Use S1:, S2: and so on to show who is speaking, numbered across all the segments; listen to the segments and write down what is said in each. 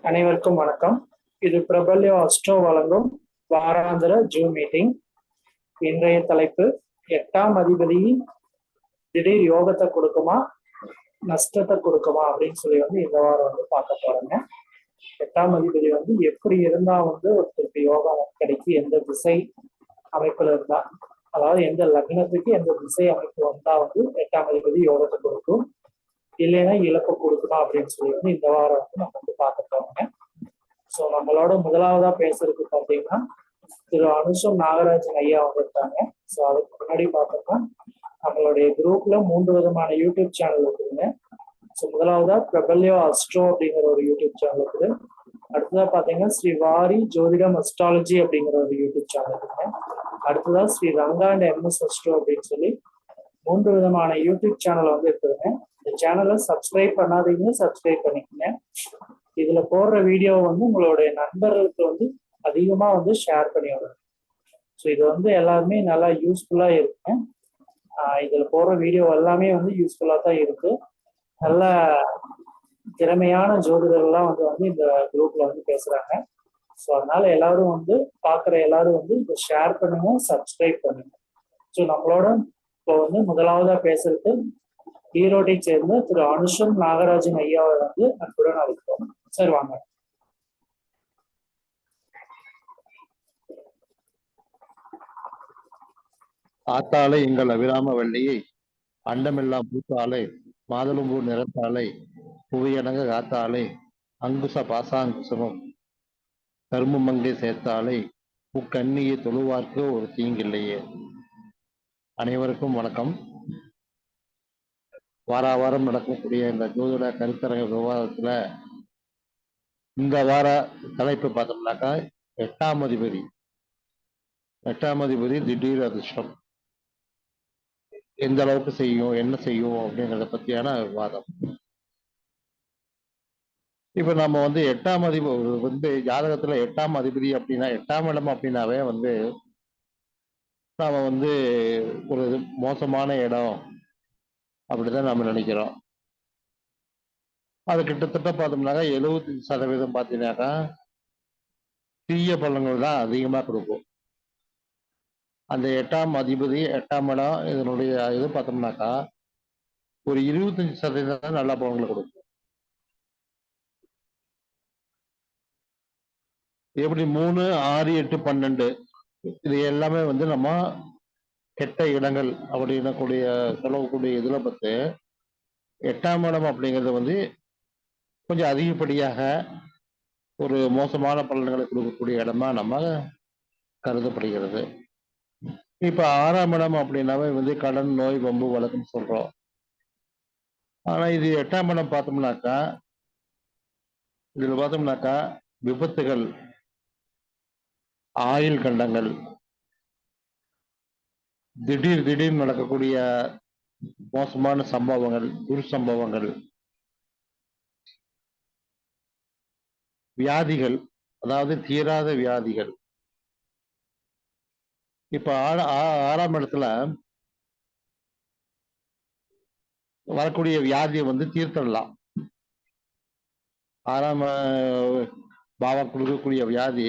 S1: அனைவருக்கும் வணக்கம். இது பிரபல்ய அஸ்ட்ரோ வழங்கும் வாராந்திர ஜூம் மீட்டிங். இன்றைய தலைப்பு 8ஆம் அதிபதி திடீர் யோகத்தை கொடுக்குமா நஷ்டத்தை கொடுக்குமா அப்படின்னு சொல்லி இந்த வாரம் பார்க்க போறேங்க. 8ஆம் அதிபதி எப்படி இருந்தா ஒருத்தருக்கு யோகம் கிடைக்கும், எந்த திசை அமைப்புல இருந்தா, அதாவது எந்த லக்னத்துக்கு எந்த திசை அமைப்பு வந்தா 8ஆம் அதிபதி யோகத்தை கொடுக்கும், இல்லைன்னா இழப்பு கொடுக்குமா அப்படின்னு சொல்லி இந்த வாரம் நம்ம பார்க்க போறோங்க. ஸோ நம்மளோட முதலாவதா பேசுறதுக்கு பார்த்தீங்கன்னா திரு அனுஷம் நாகராஜன் ஐயா இருக்காங்க. ஸோ அதுக்கு முன்னாடி பார்த்தோம்னா நம்மளுடைய குரூப்ல 3 விதமான யூடியூப் சேனல் இருக்குதுங்க. ஸோ முதலாவதா பிரபல்யோ அஸ்ட்ரோ அப்படிங்கிற ஒரு யூடியூப் சேனல் இருக்குது. அடுத்ததா பார்த்தீங்கன்னா ஸ்ரீ வாரி ஜோதிடம் அஸ்ட்ராலஜி அப்படிங்கிற ஒரு யூடியூப் சேனல் இருக்குங்க. அடுத்ததா Sri Ranga and MS Astro அப்படின்னு சொல்லி 3 விதமான யூடியூப் சேனல் இருக்குதுங்க. இந்த சேனலை சப்ஸ்கிரைப் பண்ணாதீங்க, சப்ஸ்கிரைப் பண்ணிக்கங்க. இதுல போடுற வீடியோ உங்களுடைய நண்பர்களுக்கு அதிகமா ஷேர் பண்ணி விடுங்க. ஸோ இது எல்லாருமே நல்லா யூஸ்ஃபுல்லா இருக்குங்க. இதுல போடுற வீடியோ எல்லாமே யூஸ்ஃபுல்லா தான் இருக்கு. நல்ல திறமையான ஜோதிடர்கள்லாம் இந்த குரூப்ல பேசுறாங்க. ஸோ அதனால எல்லாரும் பாக்குற எல்லாரும் இதை ஷேர் பண்ணுங்க, சப்ஸ்கிரைப் பண்ணுங்க. ஸோ நம்மளோட இப்போ முதலாவதா பேசுறது ஈரோட்டை சேர்ந்த திரு அனுஷம் நாகராஜன் ஐயாவை அன்புடன் அழைக்கிறோம். சார் வாங்க.
S2: ஆத்தாலை எங்கள் அபிராம வள்ளியை அண்டமெல்லாம் பூத்தாலை மாதளம்பூர் நிறத்தாலை புவியடங்க காத்தாலை அங்குச பாசாங்குசமும் கருமமங்கை சேர்த்தாலை முக்கண்ணியை தொழுவார்க்கு ஒரு தீங்கில்லையே. அனைவருக்கும் வணக்கம். வாரம் நடக்கக்கூடிய இந்த ஜோதிட கருத்தரங்க விவாதத்துல இந்த வார தலைப்பு பார்த்தோம்னாக்கா 8ஆம் அதிபதி திடீர் அதிர்ஷ்டம் எந்த அளவுக்கு செய்யும், என்ன செய்யும் அப்படிங்கிறத பத்தியான விவாதம். இப்ப நம்ம 8ஆம் அதிபதி ஜாதகத்துல 8ஆம் அதிபதி அப்படின்னா 8ஆம் இடம் அப்படின்னாவே நாம ஒரு மோசமான இடம் அப்படிதான் நம்ம நினைக்கிறோம். அது கிட்டத்தட்ட பார்த்தோம்னாக்கா 75% பார்த்தீங்கன்னாக்கா தீய பலன்கள் தான் அதிகமா கொடுக்கும். அந்த 8ஆம் அதிபதி 8ஆம் இடம் இதனுடைய இது பார்த்தோம்னாக்கா ஒரு 25% நல்ல பலன்களை கொடுக்கும். எப்படி 3, 6, 8, 12 இது எல்லாமே நம்ம கெட்ட இடங்கள் அப்படின்னு சொல்லக்கூடிய இதுல பார்த்து 8ஆம் இடம் அப்படிங்கிறது கொஞ்சம் அதிகப்படியாக ஒரு மோசமான பலன்களை கொடுக்கக்கூடிய இடமா நம்ம கருதப்படுகிறது. இப்ப 6ஆம் இடம் அப்படின்னாவே கடன், நோய், வம்பு, வழக்குன்னு சொல்றோம். ஆனா இது 8ஆம் இடம் பார்த்தோம்னாக்கா இதுல பார்த்தோம்னாக்கா விபத்துகள், ஆயுள் கண்டங்கள், திடீர் நடக்கக்கூடிய மோசமான சம்பவங்கள், துர்சம்பவங்கள், வியாதிகள், அதாவது தீராத வியாதிகள். இப்ப 6ஆம் இடத்துல வரக்கூடிய வியாதியை தீர்த்திடலாம். 6ஆம் பாவம் கொடுக்கக்கூடிய வியாதி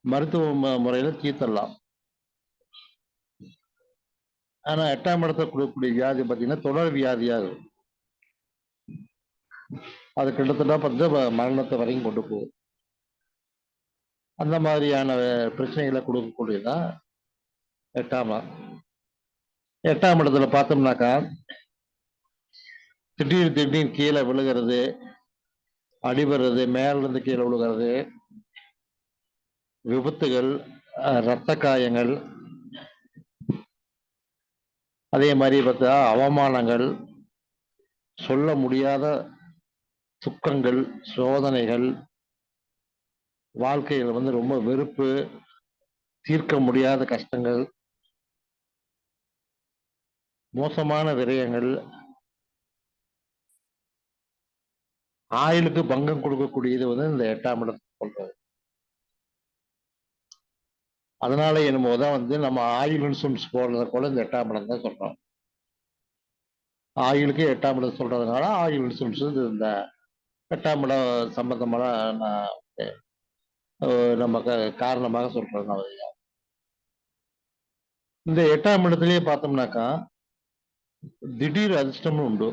S2: மருத்துவ முறையில தீர்த்திடலாம். ஆனா 8ஆம் இடத்துல கொடுக்கக்கூடிய வியாதி பார்த்தீங்கன்னா தொடர் வியாதியாகும். அது கிட்டத்தட்ட மரணத்தை வரைக்கும் கொண்டு போகும். அந்த மாதிரியான பிரச்சனைகளை கொடுக்கக்கூடியதான் 8ஆம் இடம். 8ஆம் இடத்துல பார்த்தோம்னாக்கா திடீர் கீழே விழுகிறது, அடிபடுறது, மேல இருந்து கீழே விழுகிறது, விபத்துகள், இரத்த காயங்கள், அதே மாதிரி பார்த்தா அவமானங்கள், சொல்ல முடியாத துக்கங்கள், சோதனைகள், வாழ்க்கையில் ரொம்ப வெறுப்பு, தீர்க்க முடியாத கஷ்டங்கள், மோசமான விரயங்கள், ஆயுளுக்கு பங்கம் கொடுக்கக்கூடியது இந்த 8ஆம் இடம் சொல்றது. அதனால என்னமோதான் நம்ம ஆயுள் இன்சூரன்ஸ் போடுறத கூட இந்த 8ஆம் இடம் தான் சொல்றோம். ஆயுளுக்கு 8ஆம் இடம் சொல்றதுனால ஆயுள் இன்சூரன்ஸ் இந்த 8ஆம் இடம் சம்பந்தமான நான் நம்ம காரணமாக சொல்றேன் நான் ஐயா. இந்த 8ஆம் இடத்திலேயே பார்த்தோம்னாக்கா திடீர் அதிர்ஷ்டமும் உண்டு.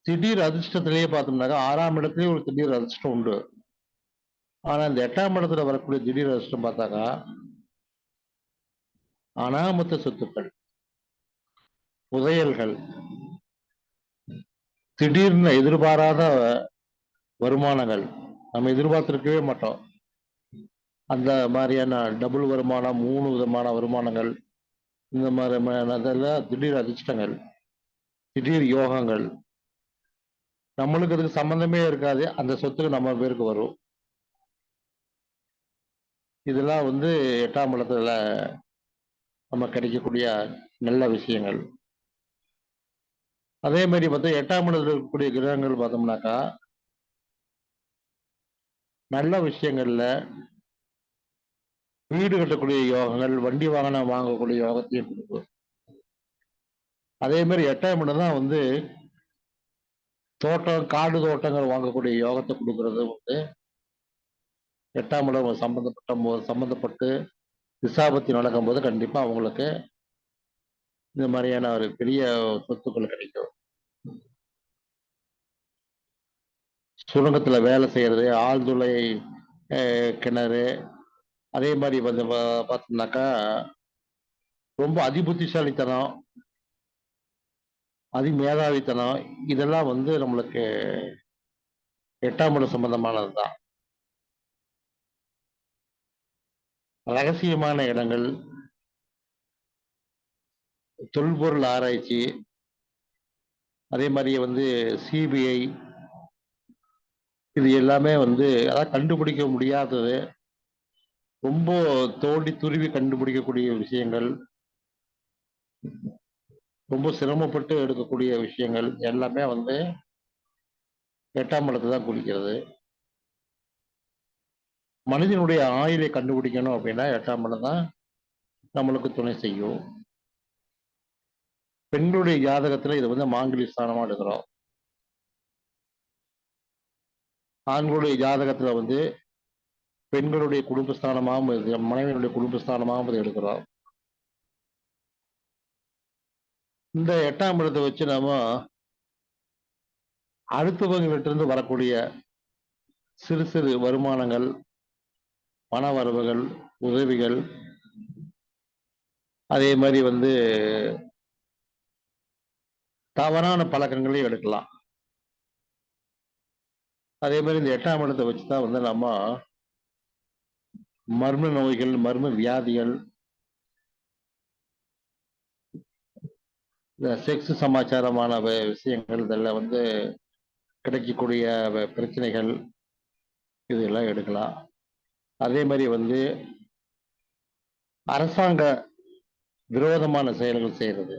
S2: திடீர் அதிர்ஷ்டத்திலேயே பார்த்தோம்னாக்கா 6ஆம் இடத்துலயே ஒரு திடீர் அதிர்ஷ்டம் உண்டு. ஆனா இந்த 8ஆம் இடத்துல வரக்கூடிய திடீர் அதிர்ஷ்டம் பார்த்தாக்கா அனாமத்த சொத்துக்கள், புதையல்கள், திடீர்னு எதிர்பாராத வருமானங்கள், நம்ம எதிர்பார்த்திருக்கவே மாட்டோம். அந்த மாதிரியான டபுள் வருமானம், 3 விதமான வருமானங்கள், இந்த மாதிரியான திடீர் அதிர்ஷ்டங்கள், திடீர் யோகங்கள், நம்மளுக்கு அதுக்கு சம்பந்தமே இருக்காது, அந்த சொத்துக்கு நம்ம பேருக்கு வரும். இதெல்லாம் 8ஆம் இடத்துல நம்ம கிடைக்கக்கூடிய நல்ல விஷயங்கள். அதே மாதிரி பார்த்தா 8ஆம் இடத்துல இருக்கக்கூடிய கிரகங்கள் பார்த்தோம்னாக்கா நல்ல விஷயங்கள்ல வீடு கட்டக்கூடிய யோகங்கள், வண்டி வாகனம் வாங்கக்கூடிய யோகத்தையும் கொடுக்கும். அதே மாதிரி 8ஆம் இடம் தான் தோட்டம், காடு தோட்டங்கள் வாங்கக்கூடிய யோகத்தை கொடுக்கறது 8ஆம் இடம் சம்பந்தப்பட்டு திசாபத்தி நடக்கும்போது கண்டிப்பா அவங்களுக்கு இந்த மாதிரியான ஒரு பெரிய சொத்துக்கள் கிடைக்கும். சுரங்கத்துல வேலை செய்யறது, ஆழ்துளை கிணறு, அதே மாதிரி பார்த்தோம்னாக்கா ரொம்ப அதிபுத்திசாலித்தனம், அதிமேதாவித்தனம், இதெல்லாம் நம்மளுக்கு 8ஆம் இடம் சம்பந்தமானதுதான். ரகசியமான இடங்கள், தொல்பொருள் ஆராய்ச்சி, அதே மாதிரி சிபிஐ, இது எல்லாமே அதாவது கண்டுபிடிக்க முடியாதது, ரொம்ப தோண்டி துருவி கண்டுபிடிக்கக்கூடிய விஷயங்கள், ரொம்ப சிரமப்பட்டு எடுக்கக்கூடிய விஷயங்கள் எல்லாமே 8ஆம் இடத்தை தான் குறிக்கிறது. மனிதனுடைய ஆயுளை கண்டுபிடிக்கணும் அப்படின்னா 8ஆம் இடம் தான் நம்மளுக்கு துணை செய்யும். பெண்களுடைய ஜாதகத்துல இது மாங்கல்ய ஸ்தானமா எடுக்கிறோம். ஆண்களுடைய ஜாதகத்துல பெண்களுடைய குடும்பஸ்தானமாகவும் மனைவியினுடைய குடும்பஸ்தானமாகவும் இதை எடுக்கிறோம். இந்த 8ஆம் இடத்தை வச்சு நாம அடுத்தவங்ககிட்ட இருந்து வரக்கூடிய சிறு சிறு வருமானங்கள், பண வரவுகள், உதவிகள், அதே மாதிரி தவறான பழக்கங்களையும் எடுக்கலாம். அதே மாதிரி இந்த 8ஆம் இடத்தை வச்சுதான் நம்ம மர்ம நோய்கள், மர்ம வியாதிகள், இந்த செக்ஸ் சமாச்சாரமான விஷயங்கள், இதெல்லாம் கிடைக்கக்கூடிய பிரச்சனைகள், இதெல்லாம் எடுக்கலாம். அதே மாதிரி அரசாங்க விரோதமான செயல்கள் செய்யறது,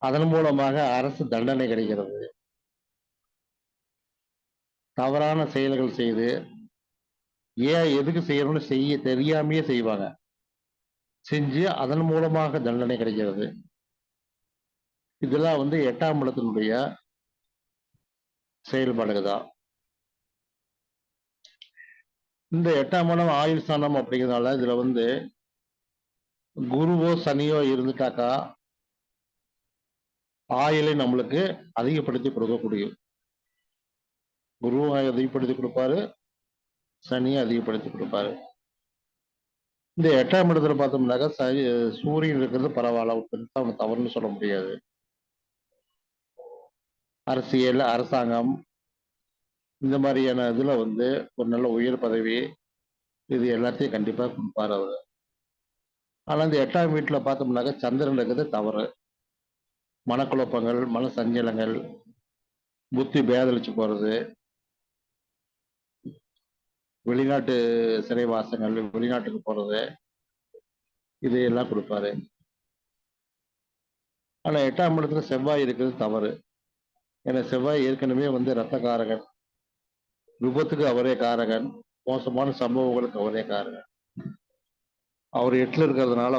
S2: அதன் மூலமாக அரசு தண்டனை கிடைக்கிறது. தவறான செயல்கள் செய்து எதுக்கு செய்யணும்னு தெரியாமையே செய்வாங்க, செஞ்சு அதன் மூலமாக தண்டனை கிடைக்கிறது. இதெல்லாம் 8ஆம் இடத்தினுடைய செயல்பாடுதான். இந்த 8ஆம் இடம் ஆயுள் ஸ்தானம் அப்படிங்கிறதுனால இதுல குருவோ சனியோ இருந்துட்டாக்கா ஆயுளை நம்மளுக்கு அதிகப்படுத்தி கொடுக்கக்கூடிய, குருவும் அதிகப்படுத்தி கொடுப்பாரு, சனியை அதிகப்படுத்தி கொடுப்பாரு. இந்த 8ஆம் இடத்துல பார்த்தோம்னாக்கா சூரியன் இருக்கிறது பரவாயில்ல, ஒன்று தவறுன்னு சொல்ல முடியாது. அரசியல், அரசாங்கம், இந்த மாதிரியான இதுல ஒரு நல்ல உயர் பதவி, இது எல்லாத்தையும் கண்டிப்பா கொடுப்பாரு அவரு. ஆனா இந்த 8ஆம் வீட்டுல பார்த்தோம்னாக்கா சந்திரன் இருக்கிறது தவறு. மனக்குழப்பங்கள், மன சஞ்சலங்கள், புத்தி பேதலிச்சு போறது, வெளிநாட்டு சிறைவாசங்கள், வெளிநாட்டுக்கு போறது, இதையெல்லாம் கொடுப்பாரு. ஆனா 8ஆம் இடத்துல செவ்வாய் இருக்கிறது தவறு. ஏன்னா செவ்வாய் ஏற்கனவே ரத்த காரகன், விபத்துக்கு அவரே காரகன், மோசமான சம்பவங்களுக்கு அவரே காரகன். அவர் 8ல இருக்கிறதுனால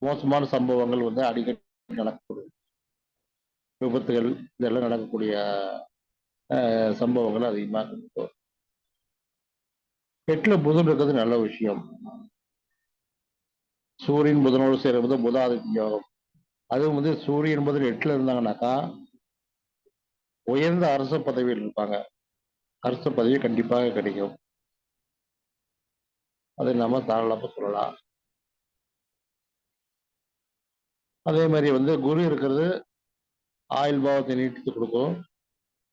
S2: மோசமான சம்பவங்கள் அடிக்கடி நடக்கக்கூடும். விபத்துகள் இதெல்லாம் நடக்கக்கூடிய சம்பவங்கள் அதிகமாக இருக்கும். 8ல புதன் இருக்கிறது நல்ல விஷயம். சூரியன் புதனோடு சேருவது புதாதித்ய யோகம். அதுவும் வந்து சூரியன் புதன் 8ல இருந்தாங்கன்னாக்கா உயர்ந்த அரச பதவியில் இருப்பாங்க. அரச பதவி கண்டிப்பாக கிடைக்கும். அதை நம்ம தாராளமா சொல்லலாம். அதே மாதிரி வந்து குரு இருக்கிறது ஆயுள் பாவத்தை நீட்டித்து கொடுக்கும்.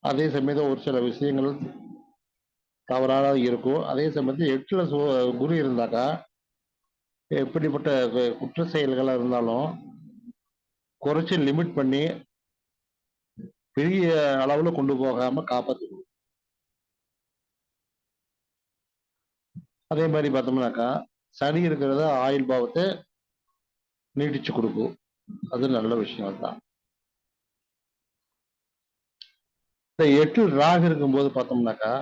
S2: அதே சமயத்தில் ஒரு சில விஷயங்கள் தவறாக இருக்கும். அதே சமயத்தில் 8ல குரு இருந்தாக்கா எப்படிப்பட்ட குற்ற செயல்களா இருந்தாலும் குறைச்சி லிமிட் பண்ணி பெரிய அளவுல கொண்டு போகாம காப்பாற்றணும். அதே மாதிரி பார்த்தோம்னாக்கா சனி இருக்கிறத ஆயுள் பாவத்தை நீட்டிச்சு கொடுக்கும். அது நல்ல விஷயம் தான். இந்த 8ல் ராகு இருக்கும்போது பார்த்தோம்னாக்கா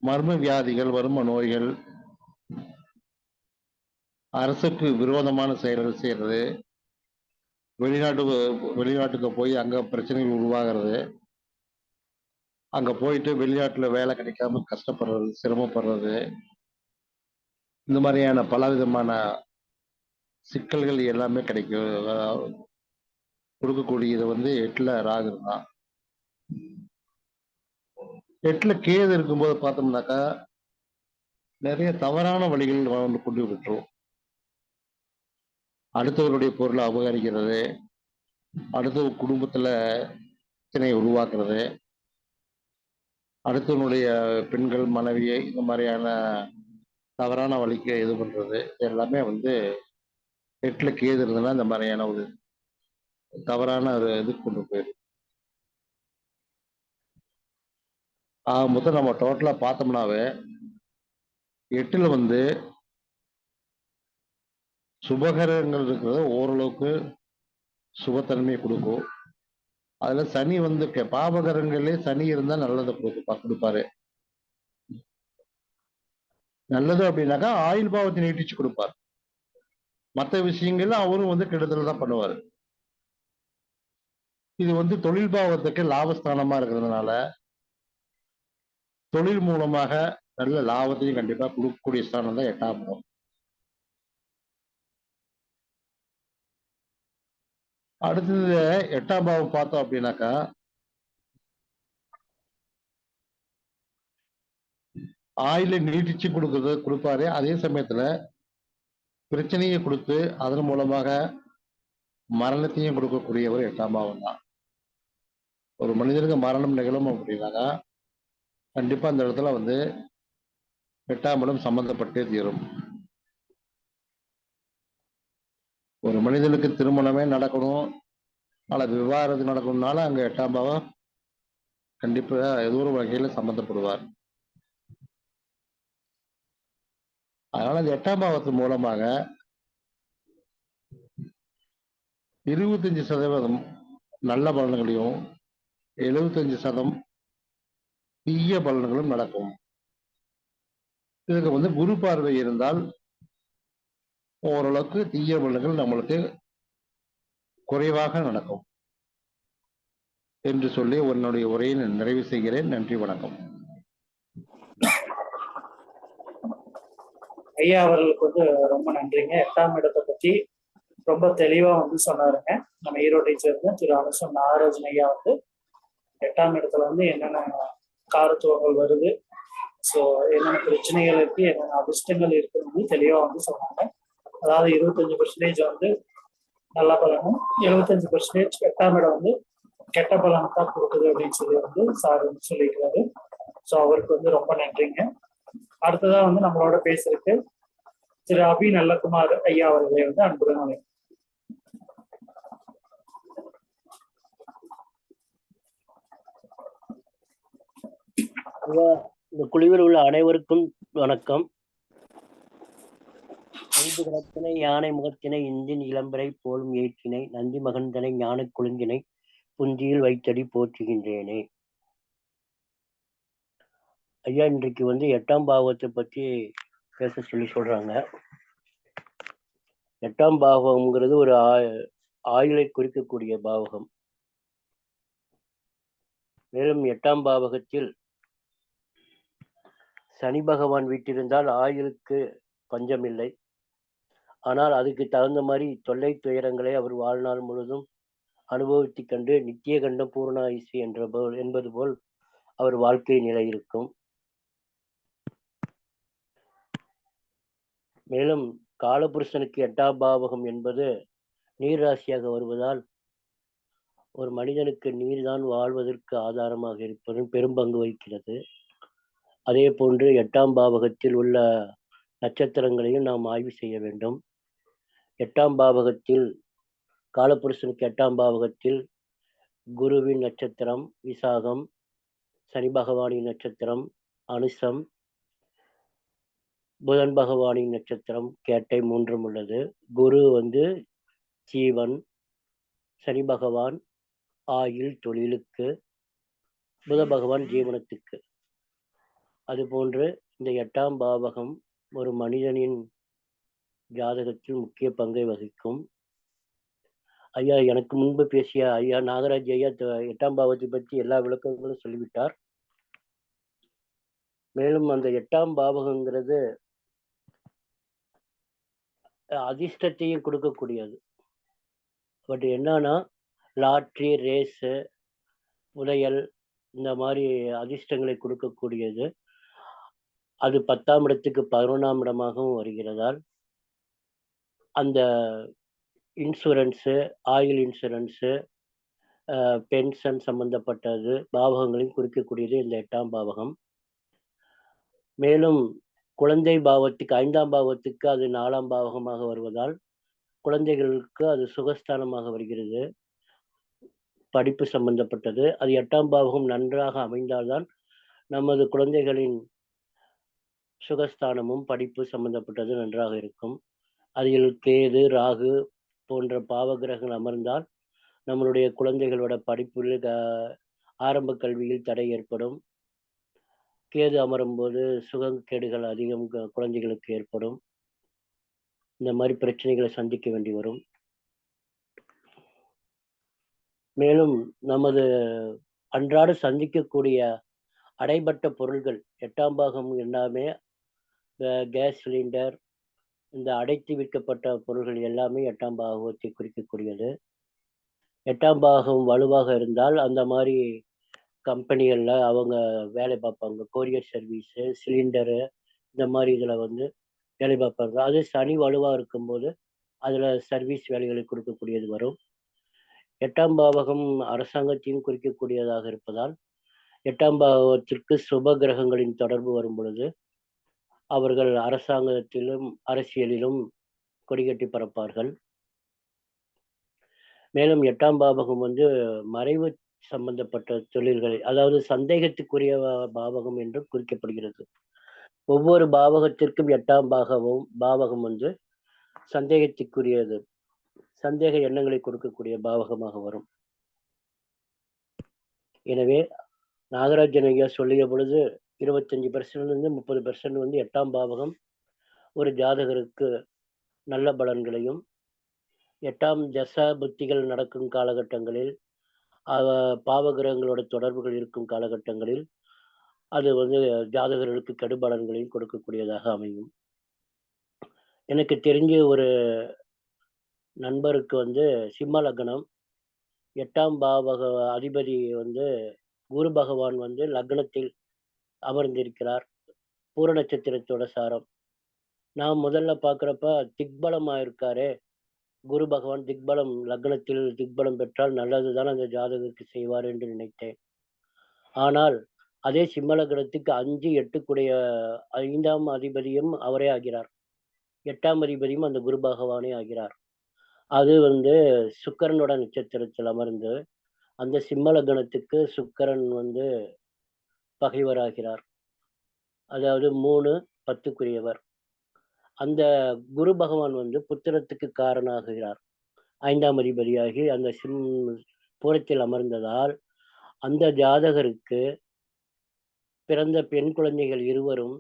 S2: மர்ம வியாதிகள், வரும நோய்கள், அரசுக்கு விரோதமான செயல்கள் செய்யறது, வெளிநாட்டுக்கு போய் அங்க பிரச்சனைகள் உருவாகிறது, அங்க போயிட்டு வெளிநாட்டுல வேலை கிடைக்காம கஷ்டப்படுறது, சிரமப்படுறது, இந்த மாதிரியான பல விதமான சிக்கல்கள் எல்லாமே கிடைக்கும். கொடுக்கக்கூடியது வந்து 8ல ராகு தான். 8ல கேது இருக்கும்போது பார்த்தோம்னாக்கா நிறைய தவறான வழிகள் வந்து கொண்டு விட்டுரும். அடுத்தவருடைய பொருளை அபகரிக்கிறது, அடுத்த குடும்பத்துல பிரச்சனையை உருவாக்குறது, அடுத்தவனுடைய பெண்கள், மனைவியை இந்த மாதிரியான தவறான வழிக்கு இது பண்றது, இது எல்லாமே வந்து 8ல கேது இருந்ததுன்னா இந்த மாதிரியான ஒரு தவறான ஒரு இது கொண்டு போயிடும். மொத்தம் நம்ம டோட்டலா பார்த்தோம்னாவே 8ல வந்து சுபகரங்கள் இருக்கிறது ஓரளவுக்கு சுபத்தன்மையை கொடுக்கும். அதுல சனி வந்து பாபகரங்களே சனி இருந்தா நல்லதை கொடுப்பாரு. நல்லது அப்படின்னாக்கா ஆயுள் பாவத்தை நீட்டிச்சு கொடுப்பார். மற்ற விஷயங்கள்ல அவரும் வந்து கெடுதல் தான் பண்ணுவாரு. இது வந்து தொழில் பாவத்துக்கு லாபஸ்தானமா இருக்கிறதுனால தொழில் மூலமாக நல்ல லாபத்தையும் கண்டிப்பா கொடுக்கக்கூடிய ஸ்தானம் தான் 8ஆம் இடம். அடுத்தது 8ஆம் பாவம் பார்த்தோம் அப்படின்னாக்கா ஆயில நீட்டிச்சு கொடுப்பாரு. அதே சமயத்துல பிரச்சனையை கொடுத்து அதன் மூலமாக மரணத்தையும் கொடுக்கக்கூடியவர் 8ஆம் பாவம் தான். ஒரு மனிதனுக்கு மரணம் நிகழும் அப்படின்னாக்கா கண்டிப்பா அந்த இடத்துல வந்து 8ஆம் இடம் சம்பந்தப்பட்டே தீரும். ஒரு மனிதனுக்கு திருமணமே நடக்கணும் அல்லது விவாகரத்து நடக்கணும்னால அங்க 8ஆம் பாவம் கண்டிப்பா ஏதோ ஒரு வகையில சம்பந்தப்படுவார். அதனால இந்த 8ஆம் பாவத்தின் மூலமாக 25% நல்ல பலன்களையும் 75% தீய பலன்களும் நடக்கும். இதுக்கு வந்து குரு பார்வை இருந்தால் ஓரளவுக்கு தீய பலன்கள் நம்மளுக்கு குறைவாக நடக்கும் என்று சொல்லி உன்னுடைய உரையை நிறைவு செய்கிறேன். நன்றி, வணக்கம்.
S1: ஐயா அவர்களுக்கு வந்து ரொம்ப நன்றிங்க. 8ஆம் இடத்தை பத்தி ரொம்ப தெளிவா வந்து சொன்னாருங்க. நம்ம ஈரோட்டை சேர்ந்த திரு அனுசன் நாகராஜன் ஐயா வந்து 8ஆம் இடத்துல வந்து என்னென்ன காரத்துவங்கள் வருது, ஸோ என்னென்ன பிரச்சனைகள் இருக்கு, என்னென்ன அதிர்ஷ்டங்கள் இருக்குன்னு தெளிவா வந்து சொன்னாங்க. அதாவது 25% வந்து நல்ல பலனும் 75% 8ஆம் இடம் வந்து கெட்ட பலனை தான் கொடுக்குது அப்படின்னு சொல்லி வந்து சார் வந்து சொல்லியிருக்காரு. ஸோ அவருக்கு வந்து ரொம்ப நன்றிங்க. அடுத்ததா வந்து நம்மளோட பேசுறதுக்கு திரு அபி நல்லகுமார் ஐயா அவர்களை வந்து அன்புடன் அழைக்கிறேன்.
S3: இந்த குழுவில் உள்ள அனைவருக்கும் வணக்கம். அன்பு கிடத்தினை யானை முகத்தினை இந்தின் இளம்பரை போலும் ஏற்றினை நந்தி மகந்தனை ஞான குழுந்தினை புந்தியில் வைத்தடி போற்றுகின்றேனே. ஐயா, இன்றைக்கு வந்து 8ஆம் பாவத்தை பற்றி பேச சொல்றாங்க. 8ஆம் பாவம்ங்கிறது ஒரு ஆயுளை குறிக்கக்கூடிய பாவகம். மேலும் 8ஆம் பாவகத்தில் சனி பகவான் வீட்டிருந்தால் ஆயுளுக்கு பஞ்சமில்லை. ஆனால் அதுக்கு தகுந்த மாதிரி தொல்லை துயரங்களை அவர் வாழ்நாள் முழுதும் அனுபவித்துக் கண்டு நித்திய கண்டம் பூர்ணாயுசு என்பது போல் அவர் வாழ்க்கை நிலை இருக்கும். மேலும் காலபுருஷனுக்கு 8ஆம் பாவகம் என்பது நீர் ராசியாக வருவதால் ஒரு மனிதனுக்கு நீர்தான் வாழ்வதற்கு ஆதாரமாக இருப்பதும் பெரும் பங்கு வகிக்கிறது. அதே போன்று 8ஆம் பாவகத்தில் உள்ள நட்சத்திரங்களையும் நாம் ஆய்வு செய்ய வேண்டும். 8ஆம் பாவகத்தில் காலபுருஷனுக்கு 8ஆம் பாவகத்தில் குருவின் நட்சத்திரம் விசாகம், சனி பகவானின் நட்சத்திரம் அனுசம், புதன் பகவானின் நட்சத்திரம் கேட்டை 3 உள்ளது. குரு ஜீவன், சனி பகவான் ஆயுள் தொழிலுக்கு, புத பகவான் ஜீவனத்துக்கு. அதுபோன்று இந்த 8ஆம் பாவகம் ஒரு மனிதனின் ஜாதகத்தில் முக்கிய பங்கை வகிக்கும். ஐயா எனக்கு முன்பு பேசிய ஐயா நாகராஜ் ஐயா 8ஆம் பாவத்தை பற்றி எல்லா விளக்கங்களும் சொல்லிவிட்டார். மேலும் அந்த 8ஆம் பாவகங்கிறது அதிர்ஷ்டத்தையும் கொடுக்கக்கூடியது. பட் என்னன்னா லாட்ரி, ரேஸு, புதையல் இந்த மாதிரி அதிர்ஷ்டங்களை கொடுக்கக்கூடியது. அது 10ஆம் இடத்துக்கு 11ஆம் இடமாகவும் வருகிறதால் அந்த இன்சூரன்ஸு, ஆயுள் இன்சூரன்ஸு, பென்ஷன் சம்பந்தப்பட்டது பாவகங்களையும் குறிக்கக்கூடியது இந்த 8ஆம் பாவகம். மேலும் குழந்தை பாவத்துக்கு 5ஆம் பாவத்துக்கு அது 4ஆம் பாவகமாக வருவதால் குழந்தைகளுக்கு அது சுகஸ்தானமாக வருகிறது, படிப்பு சம்பந்தப்பட்டது. அது 8ஆம் பாவகம் நன்றாக அமைந்தால்தான் நமது குழந்தைகளின் சுகஸ்தானமும் படிப்பு சம்பந்தப்பட்டது நன்றாக இருக்கும். அதில் கேது, ராகு போன்ற பாவகிரகங்கள் அமர்ந்தால் நம்மளுடைய குழந்தைகளோட படிப்பில் ஆரம்ப கல்வியில் தடை ஏற்படும். கேது அமரும் போது சுகக்கேடுகள் அதிகம் குழந்தைகளுக்கு ஏற்படும். இந்த மாதிரி பிரச்சனைகளை சந்திக்க வேண்டி வரும். மேலும் நமது அன்றாட சந்திக்கக்கூடிய அடைபட்ட பொருள்கள் 8ஆம் பாகம் எல்லாமே கேஸ் சிலிண்டர், இந்த அடைத்து விற்கப்பட்ட பொருள்கள் எல்லாமே 8ஆம் பாகத்தை குறிக்கக்கூடியது. 8ஆம் பாகம் வலுவாக இருந்தால் அந்த மாதிரி கம்பெனிகளில் அவங்க வேலை பார்ப்பாங்க. கொரியர் சர்வீஸு, சிலிண்டரு இந்த மாதிரி இதில் வேலை பார்ப்பாங்க. அது சனி வலுவாக இருக்கும்போது அதில் சர்வீஸ் வேலைகளை கொடுக்கக்கூடியது வரும். 8ஆம் பாவகம் அரசாங்கத்தையும் குறிக்கக்கூடியதாக இருப்பதால் 8ஆம் பாவத்திற்கு சுப கிரகங்களின் தொடர்பு வரும் பொழுது அவர்கள் அரசாங்கத்திலும் அரசியலிலும் கொடிகட்டி பறப்பார்கள். மேலும் 8ஆம் பாவகம் மறைவு சம்பந்தப்பட்ட தொழில்களை, அதாவது சந்தேகத்துக்குரிய பாவகம் என்று குறிக்கப்படுகிறது. ஒவ்வொரு பாவகத்திற்கும் 8ஆம் பாவகம் சந்தேகத்துக்குரியது, சந்தேக எண்ணங்களை கொடுக்கக்கூடிய பாவகமாக வரும். எனவே நாகராஜன் ஐயா சொல்லிய பொழுது 25% 30% 8ஆம் பாவகம் ஒரு ஜாதகருக்கு நல்ல பலன்களையும், 8ஆம் தசா புத்திகள் நடக்கும் காலகட்டங்களில் பாவகிரகங்களோட தொடர்புகள் இருக்கும் காலகட்டங்களில் அது ஜாதகர்களுக்கு கெடுபலன்களையும் கொடுக்கக்கூடியதாக அமையும். எனக்கு தெரிஞ்ச ஒரு நண்பருக்கு சிம்ம லக்னம், 8ஆம் பாவக அதிபதி குரு பகவான் லக்னத்தில் அமர்ந்திருக்கிறார். பூர நட்சத்திரத்தோட சாரம். நான் முதல்ல பார்க்குறப்ப திக்பலமா இருக்காரு குரு பகவான், திக்பலம் லக்னத்தில் திக்பலம் பெற்றால் நல்லதுதான் அந்த ஜாதகருக்கு செய்வார் என்று நினைத்தேன். ஆனால் அதே சிம்ம லக்னத்துக்கு 5, 8 5ஆம் அதிபதியும் அவரே ஆகிறார். 8ஆம் அதிபதியும் அந்த குரு பகவானே ஆகிறார். அது சுக்கிரனோட நட்சத்திரத்தில் அமர்ந்து அந்த சிம்ம லக்னத்துக்கு சுக்கிரன் பகைவராகிறார். அதாவது 3, 10க்குரியவர். அந்த குரு பகவான் புத்திரத்துக்கு காரணாகிறார். 5ஆம் அதிபதியாகி அந்த பூரத்தில் அமர்ந்ததால் அந்த ஜாதகருக்கு பிறந்த பெண் குழந்தைகள் இருவரும்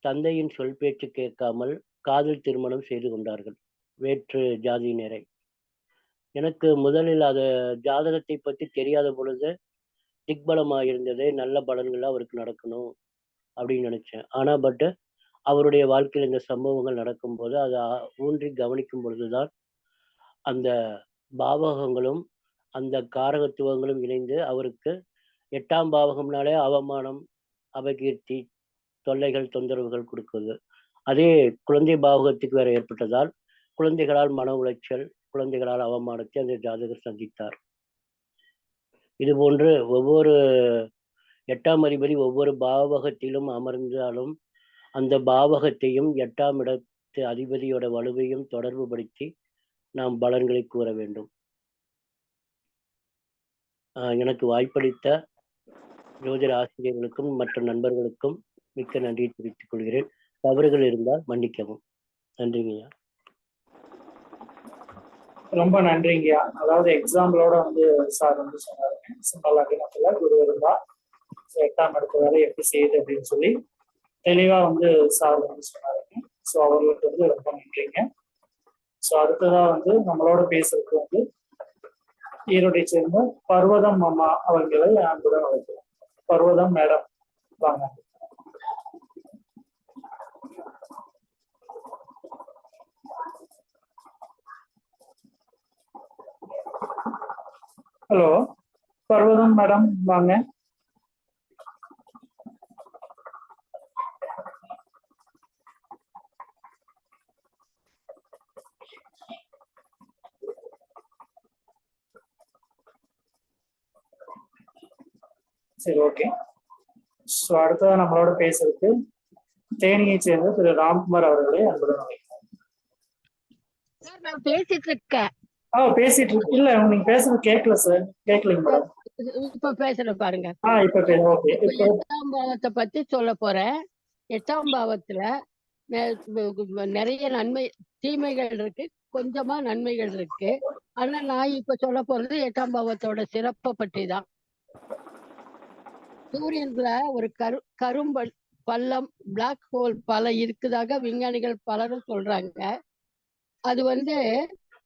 S3: தந்தையின் சொல் பேச்சு கேட்காமல் காதல் திருமணம் செய்து கொண்டார்கள், வேற்று ஜாதியினரை. எனக்கு முதலில் அது ஜாதகத்தை பற்றி தெரியாத பொழுது திக்பலமாக இருந்தது, நல்ல பலன்கள் அவருக்கு நடக்கணும் அப்படின்னு நினைச்சேன். ஆனா அவருடைய வாழ்க்கையில் இந்த சம்பவங்கள் நடக்கும்போது அதை ஊன்றி கவனிக்கும் பொழுதுதான் அந்த பாவகங்களும் அந்த காரகத்துவங்களும் இணைந்து அவருக்கு 8ஆம் பாவகம்னாலே அவமானம், அபகீர்த்தி, தொல்லைகள், தொந்தரவுகள் கொடுக்குது. அதே குழந்தை பாவகத்துக்கு வேற ஏற்பட்டதால் குழந்தைகளால் மன உளைச்சல், குழந்தைகளால் அவமானத்தை அந்த ஜாதகர் சந்தித்தார். இது போன்று ஒவ்வொரு 8ஆம் அதிபதி ஒவ்வொரு பாவகத்திலும் அமர்ந்தாலும் அந்த பாவகத்தையும் 8ஆம் இடத்து அதிபதியோட வலுவையும் தொடர்பு படுத்தி நாம் பலன்களை கூற வேண்டும். எனக்கு வாய்ப்பளித்த ஜோதிட ஆசிரியர்களுக்கும் மற்ற நண்பர்களுக்கும் மிக்க நன்றி தெரிவித்துக் கொள்கிறேன். தவறுகள் இருந்தால் மன்னிக்கவும். நன்றிங்கய்யா.
S1: ரொம்ப நன்றிங்கய்யா. அதாவது எக்ஸாம்பிளோட வந்து சார் வந்து சொன்னாருங்க, சிம்ம லக்னத்துல குரு இருந்தா 8ஆம் இடத்து வேலை எப்படி செய்யுது அப்படின்னு சொல்லி தெளிவா வந்து சார் வந்து சொன்னாருங்க. ஸோ அவர்களுக்கு வந்து ரொம்ப நன்றிங்க. ஸோ அடுத்ததா வந்து நம்மளோட பேசுறதுக்கு வந்து ஈரோட்டை சேர்ந்த பர்வதம் அம்மா அவர்களை அன்புடன் அழைக்கிறோம். பர்வதம் மேடம் வாங்க. ஹலோ பர்வதம் மேடம் வாங்க. சரி, ஓகே. ஸோ அடுத்ததான் நம்மளோட பேசுறதுக்கு தேனியை சேர்ந்த திரு ராம்குமார் அவர்களை அன்புடன் அழைக்கிறோம்.
S4: நான் பேசிட்டு இருக்கேன்.
S1: பேசிட்டு இருக்கு. இல்ல நீங்க பேசுறது கேட்கல சார். கேட்கலைங்க மேடம்.
S4: இப்ப பேசுறேன் பாருங்க.
S1: இப்ப ஓகே.
S4: 8ஆம் பாவத்தை பத்தி சொல்ல போறேன். 8ஆம் பாவத்துல நிறைய நன்மை தீமைகள் இருக்கு, கொஞ்சமா நன்மைகள் இருக்கு. ஆனா நான் இப்ப சொல்ல போறது 8ஆம் பாவத்தோட சிறப்பை பற்றி தான். சூரியன்ல ஒரு கரும்பல் பள்ளம், பிளாக் ஹோல் பல இருக்குதாக விஞ்ஞானிகள் பலரும் சொல்றாங்க. அது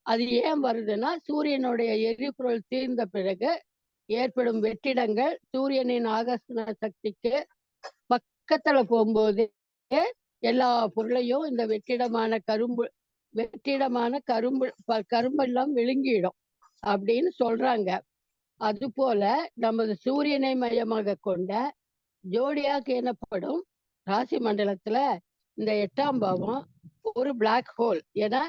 S4: அது ஏன் வருதுன்னா, சூரியனுடைய எரிபொருள் தீர்ந்த பிறகு ஏற்படும் வெற்றிடங்கள் சூரியனின் ஆகர்ஷண சக்திக்கு பக்கத்துல போகும்போது எல்லா பொருளையும் இந்த வெற்றிடமான கரும்பெல்லாம் விழுங்கிடும் அப்படின்னு சொல்றாங்க. அது போல நமது சூரியனை மையமாக கொண்ட ஜோடியாக் எனப்படும் ராசி மண்டலத்துல இந்த 8ஆம் பாவம் ஒரு பிளாக் ஹோல் என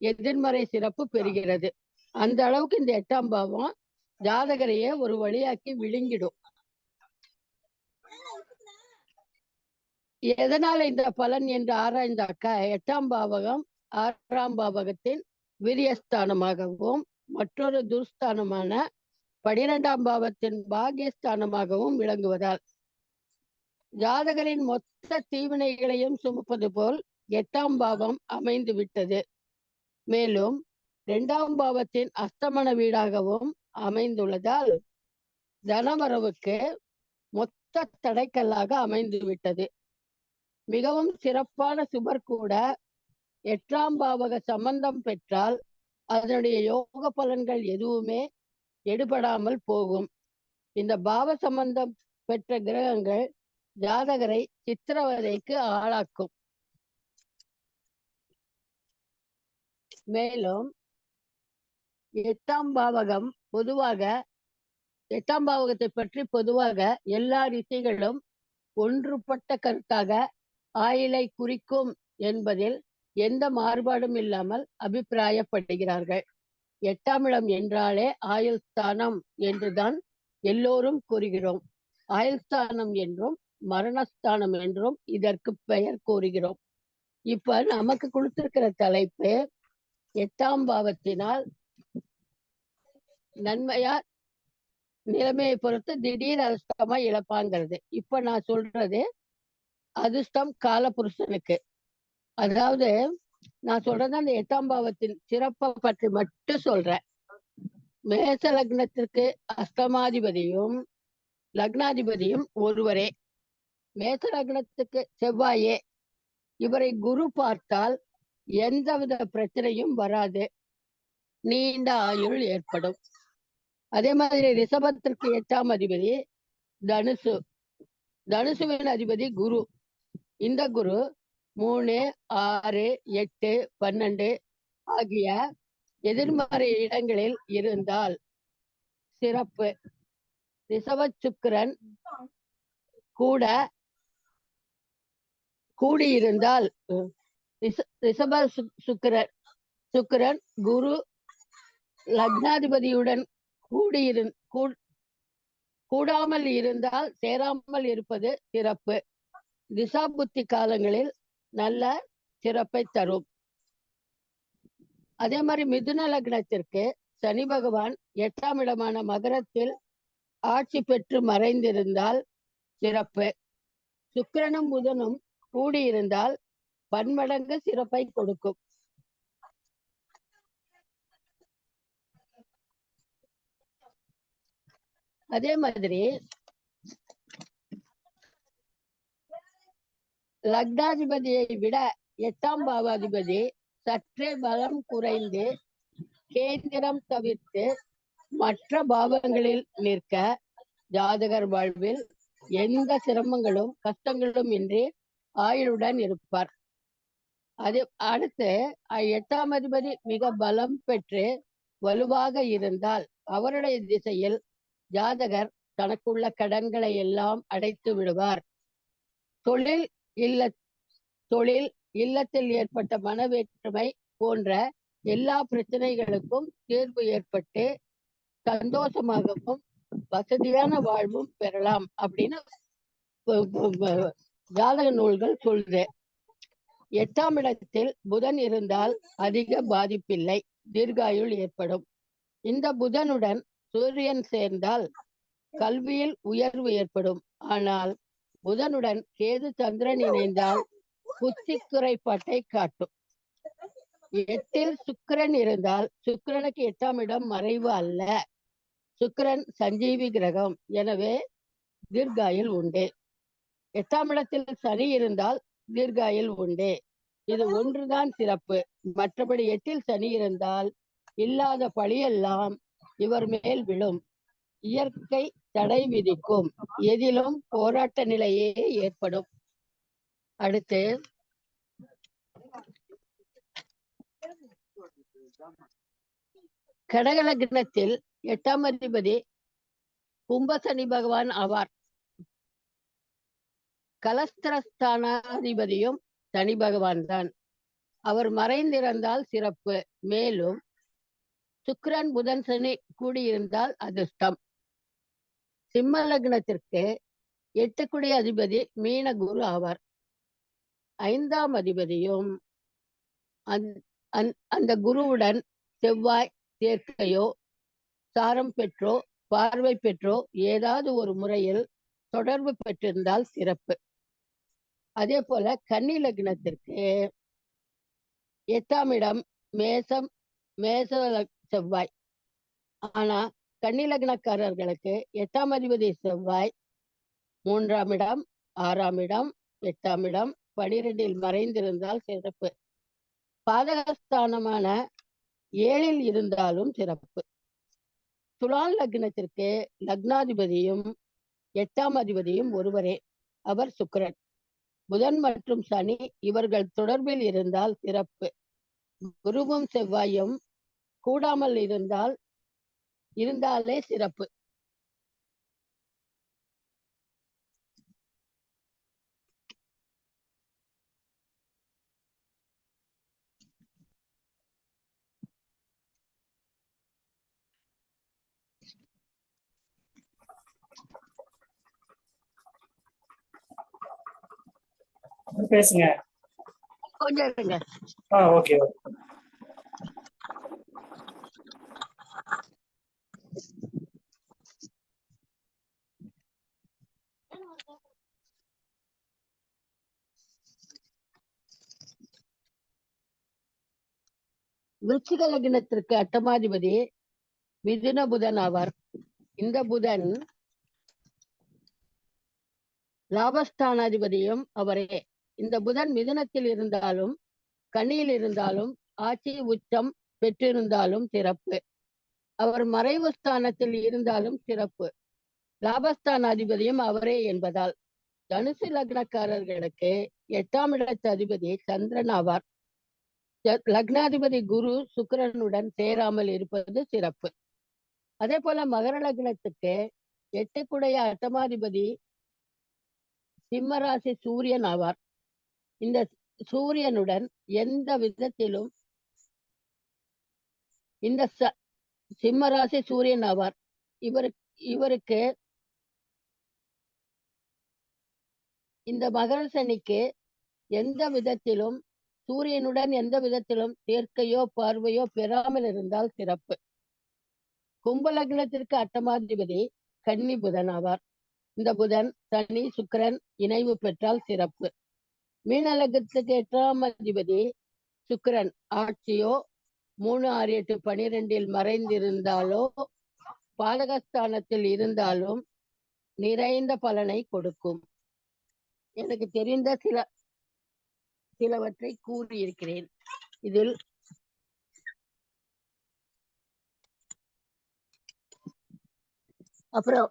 S4: எதிர்மறை சிறப்பு பெறுகிறது. அந்த அளவுக்கு இந்த 8ஆம் பாவம் ஜாதகரையே ஒரு வழியாக்கி விழுங்கிடும். எதனால இந்த பலன் என்று ஆராய்ந்தாக்கா, 8ஆம் பாவகம் 6ஆம் பாவகத்தின் விரியஸ்தானமாகவும் மற்றொரு துர்ஸ்தானமான 12ஆம் பாவத்தின் பாகியஸ்தானமாகவும் விளங்குவதால் ஜாதகரின் மொத்த தீவினைகளையும் சுமப்பது போல் 8ஆம் பாவம் அமைந்து விட்டது. மேலும் 2ஆம் பாவத்தின் அஸ்தமன வீடாகவும் அமைந்துள்ளதால் தனவரவுக்கு மொத்த தடைக்கல்லாக அமைந்து விட்டது. மிகவும் சிறப்பான சுபர் கூட 8ஆம் பாவக சம்பந்தம் பெற்றால் அதனுடைய யோக பலன்கள் எதுவுமே எடுபடாமல் போகும். இந்த பாவ சம்பந்தம் பெற்ற கிரகங்கள் ஜாதகரை சித்திரவதைக்கு ஆளாக்கும். மேலும் 8ஆம் பாவகத்தை பற்றி பொதுவாக எல்லா ரிஷிகளும் ஒன்றுபட்ட கருத்தாக ஆயுளை குறிக்கும் என்பதில் எந்த மாறுபாடும் இல்லாமல் அபிப்பிராயப்படுகிறார்கள். 8ஆம் இடம் என்றாலே ஆயுள் ஸ்தானம் என்றுதான் எல்லோரும் கூறுகிறோம். ஆயுள் ஸ்தானம் என்றும் மரணஸ்தானம் என்றும் இதற்கு பெயர் கூறுகிறோம். இப்ப நமக்கு கொடுத்திருக்கிற தலைப்பு 8ஆம் பாவத்தினால் நன்மையா நிலைமையை பொறுத்து திடீர் அதிர்ஷ்டமா இழப்பாங்கிறது. இப்ப நான் சொல்றது அதிர்ஷ்டம் காலபுருஷனுக்கு. அதாவது நான் சொல்றது அந்த 8ஆம் பாவத்தின் சிறப்பை பற்றி மட்டும் சொல்றேன். மேச லக்னத்திற்கு அஷ்டமாதிபதியும் லக்னாதிபதியும் ஒருவரே. மேச லக்னத்துக்கு செவ்வாயே. இவரை குரு பார்த்தால் எந்தவித பிரச்சனையும் வராது. நீண்ட ஆயுள் ஏற்படும். அதே மாதிரி ரிஷபத்திற்கு 8ஆம் அதிபதி தனுசு. தனுசுவின் அதிபதி குரு. இந்த குரு 3, 6, 8, 12 ஆகிய எதிர்மறை இடங்களில் இருந்தால் சிறப்பு. ரிஷப சுக்கிரன் கூட கூடியிருந்தால் ரிஷப சுக்கிரன் குரு லக்னாதிபதியுடன் கூடாமல் இருந்தால் சேராமல் இருப்பது சிறப்பு. திசா புத்தி காலங்களில் நல்ல சிறப்பை தரும். அதே மாதிரி மிதுன லக்னத்திற்கு சனி பகவான் 8ஆம் இடமான மகரத்தில் ஆட்சி பெற்று மறைந்திருந்தால் சிறப்பு. சுக்கிரனும் புதனும் கூடியிருந்தால் பன்மடங்கு சிறப்பை கொடுக்கும். அதே மாதிரி லக்னாதிபதியை விட 8ஆம் பாவாதிபதி சற்றே பலம் குறைந்து கேந்திரம் தவிர்த்து மற்ற பாவங்களில் நிற்க ஜாதகர் வாழ்வில் எந்த சிரமங்களும் கஷ்டங்களும் இன்றி ஆயுளுடன் இருப்பார். அது அடுத்து 8ஆம் அதிபதி மிக பலம் பெற்று வலுவாக இருந்தால் அவருடைய திசையில் ஜாதகர் தனக்குள்ள கடன்களை எல்லாம் அடைத்து விடுவார். தொழில் இல்லத்தில் ஏற்பட்ட மனவேற்றுமை போன்ற எல்லா பிரச்சனைகளுக்கும் தீர்வு ஏற்பட்டு சந்தோஷமாகவும் வசதியான வாழ்வும் பெறலாம் அப்படின்னு ஜாதக நூல்கள் சொல்லுது. 8ஆம் இடத்தில் புதன் இருந்தால் அதிக பாதிப்பில்லை, தீர்காயுள் ஏற்படும். இந்த புதனுடன் சூரியன் சேர்ந்தால் கல்வியில் உயர்வு ஏற்படும். ஆனால் புதனுடன் கேது சந்திரன் இணைந்தால் புத்தி குறைபாட்டை காட்டும். 8இல் சுக்கிரன் இருந்தால் சுக்கிரனுக்கு 8ஆம் இடம் மறைவு அல்ல, சுக்கிரன் சஞ்சீவி கிரகம், எனவே தீர்காயுள் உண்டு. 8ஆம் இடத்தில் சனி இருந்தால் தீர்காயுள் உண்டு. இது ஒன்றுதான் சிறப்பு. மற்றபடி 8இல் சனி இருந்தால் இல்லாத பழியெல்லாம் இவர் மேல் விழும். இயற்கை தடை விதிக்கும். எதிலும் போராட்ட நிலையே ஏற்படும். அடுத்து கடக லக்னத்தில் 8ஆம் அதிபதி கும்ப சனி பகவான் ஆவார். கலஸ்திரஸ்தானாதிபதியும் சனி பகவான் தான். அவர் மறைந்திருந்தால் சிறப்பு. மேலும் சுக்கிரன் புதன் சனி கூடியிருந்தால் அதிர்ஷ்டம். சிம்ம லக்னத்திற்கு 8 அதிபதி மீன குரு ஆவார். 5ஆம் அதிபதியும் அந்த குருவுடன் செவ்வாய் சேர்க்கையோ சாரம் பெற்றோ பார்வை பெற்றோ ஏதாவது ஒரு முறையில் தொடர்பு பெற்றிருந்தால் சிறப்பு. அதே போல கன்னி லக்னத்திற்கு 8ஆம் இடம் மேச செவ்வாய். ஆனா கன்னி லக்னக்காரர்களுக்கு 8ஆம் அதிபதி செவ்வாய் 3ஆம் இடம், 6ஆம் இடம், 8ஆம் இடம், 12இல் மறைந்திருந்தால் சிறப்பு. பாதகஸ்தானமான 7இல் இருந்தாலும் சிறப்பு. துலாம் லக்னத்திற்கு லக்னாதிபதியும் 8ஆம் அதிபதியும் ஒருவரே, அவர் சுக்கிரன். புதன் மற்றும் சனி இவர்கள் தொடர்பில் இருந்தால் சிறப்பு. குருவும் செவ்வாயும் கூடாமல் இருந்தாலே சிறப்பு.
S1: பேசுங்க.
S4: கொஞ்சம் இருங்க.
S1: ஓகே.
S4: விருச்சிக லக்னத்திற்கு 8ஆம் அதிபதி மிதுன புதன் ஆவார். இந்த புதன் லாபஸ்தானாதிபதியும் அவரே. இந்த புதன் மிதுனத்தில் இருந்தாலும் கன்னியில் இருந்தாலும் ஆட்சி உச்சம் பெற்றிருந்தாலும் சிறப்பு. அவர் மறைவு ஸ்தானத்தில் இருந்தாலும் சிறப்பு. லாபஸ்தான அதிபதியும் அவரே என்பதால் தனுசு லக்னக்காரர்களுக்கு 8ஆம் இடத்து அதிபதி சந்திரன் ஆவார். லக்னாதிபதி குரு சுக்கிரனுடன் சேராமல் இருப்பது சிறப்பு. அதே போல மகர லக்னத்துக்கு 8க்குடைய அட்டமாதிபதி சிம்மராசி சூரியன் ஆவார். இந்த சூரியனுடன் எந்த விதத்திலும் இந்த சிம்மராசி சூரியன் ஆவார். இவருக்கு இந்த மகர சனிக்கு எந்த விதத்திலும் சூரியனுடன் எந்த விதத்திலும் சேர்க்கையோ பார்வையோ பெறாமல் இருந்தால் சிறப்பு. கும்ப லக்னத்திற்கு அட்டமாதிபதி கன்னி புதன் ஆவார். இந்த புதன் சனி சுக்கிரன் இணைவு பெற்றால் சிறப்பு. மீன லக்னத்துக்கு 8ஆம் அதிபதி சுக்கிரன் ஆட்சியோ 3, 6, 8, 12 மறைந்திருந்தாலோ பாதகஸ்தானத்தில் இருந்தாலும் நிறைந்த பலனை கொடுக்கும். எனக்கு தெரிந்த சிலவற்றை கூறியிருக்கிறேன். இதில் அப்புறம்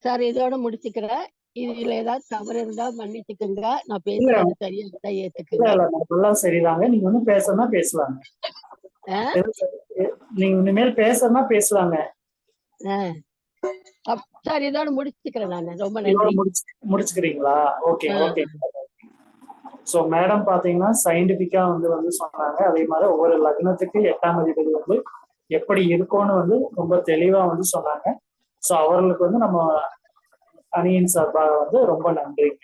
S4: சார் இதோட முடிச்சுக்கிறேன். இதுல ஏதாவது தவறு இருந்தா மன்னிச்சுக்குங்க. நான் பேசுறது சரியா இருந்தா ஏத்துக்குங்க.
S1: நல்லா சரிதாங்க. நீங்க ஒன்னும் பேசணும்னா பேசலாங்க. நீங்க இனிமேல் பேசணும்னா பேசலாங்க.
S4: சார் இதோட முடிச்சுக்கிறேன் நான். ரொம்ப நன்றி.
S1: முடிச்சுக்கிறீங்களா? Okay okay. சோ மேடம் பாத்தீங்கன்னா சயின்டிபிக்கா வந்து சொன்னாங்க. அதே மாதிரி ஒவ்வொரு லக்னத்துக்கு 8ஆம் அதிபதி வந்து எப்படி இருக்கும்னு வந்து ரொம்ப தெளிவா வந்து சொன்னாங்க. சோ அவர்களுக்கு வந்து நம்ம அணியின் சார்பாக வந்து ரொம்ப நன்றிங்க.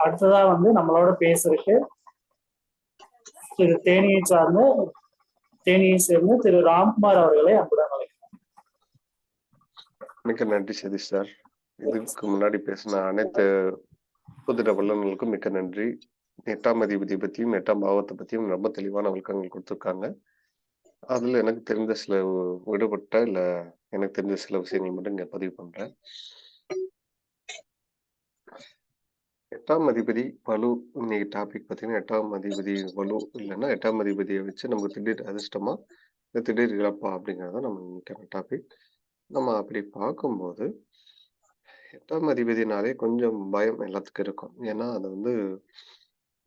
S1: அடுத்ததா வந்து நம்மளோட பேசுறதுக்கு திரு தேனியை சேர்ந்து திரு ராம்குமார் அவர்களை அன்புடன் அழைக்கிறேன்.
S5: மிக்க நன்றி சதீஷ் சார். இதுக்கு முன்னாடி பேசின அனைத்து புதிர வல்லுநர்களுக்கும் மிக்க நன்றி. 8ஆம் அதிபதி பத்தியும் 8ஆம் பாவத்தை பத்தியும் ரொம்ப தெளிவான விளக்கங்கள் கொடுத்துருக்காங்க. அதுல எனக்கு தெரிந்த சில விடுபட்ட இல்ல எனக்கு தெரிஞ்ச சில விஷயங்கள் மட்டும் இங்க பதிவு பண்றேன். 8ஆம் அதிபதி வலு. இன்னைக்கு டாபிக் பார்த்தீங்கன்னா 8ஆம் அதிபதி வலு இல்லைன்னா 8ஆம் அதிபதியை வச்சு நமக்கு திடீர் அதிர்ஷ்டமா திடீர் இழப்பா அப்படிங்கிறத நம்ம இன்னைக்கான டாபிக். நம்ம அப்படி பார்க்கும்போது 8ஆம் அதிபதினாலே கொஞ்சம் பயம் எல்லாத்துக்கும் இருக்கும். ஏன்னா அது வந்து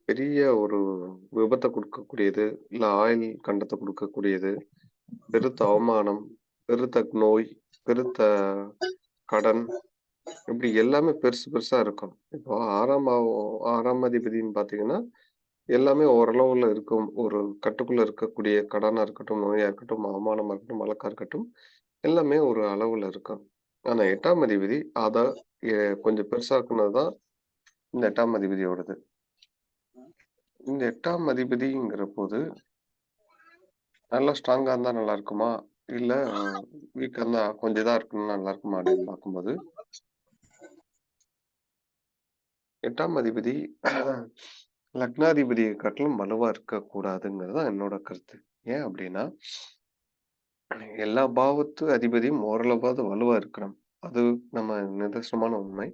S5: பெரிய ஒரு விபத்தை கொடுக்கக்கூடியது, இல்ல ஆயுள் கண்டத்தை கொடுக்கக்கூடியது, பெருத்த அவமானம், பெருத்த நோய், பெருத்த கடன், இப்படி எல்லாமே பெருசு பெருசா இருக்கும். இப்போ 6ஆம் அதிபதினு பாத்தீங்கன்னா எல்லாமே ஓரளவுல இருக்கும். ஒரு கட்டுக்குள்ள இருக்கக்கூடிய கடனா இருக்கட்டும், நோயா இருக்கட்டும், அவமானமா இருக்கட்டும், வழக்கா இருக்கட்டும், எல்லாமே ஒரு அளவுல இருக்கும். ஆனா 8ஆம் அதிபதி அத கொஞ்சம் பெருசாக்குனதுதான் இந்த 8ஆம் அதிபதியோடது. இந்த 8ஆம் அதிபதிங்கிற போது நல்லா ஸ்ட்ராங்கா இருந்தா நல்லா இருக்குமா, இல்ல வீக்கா இருந்தா கொஞ்சம் இதா இருக்கணும் நல்லா இருக்குமா அப்படின்னு பார்க்கும்போது 8ஆம் அதிபதி லக்னாதிபதியை காட்டிலும் வலுவா இருக்கக்கூடாதுங்கிறது தான் என்னோட கருத்து. ஏன் அப்படின்னா எல்லா பாவத்து அதிபதியும் ஓரளவாவது வலுவா இருக்கணும். அது நம்ம நிதர்சனமான உண்மை.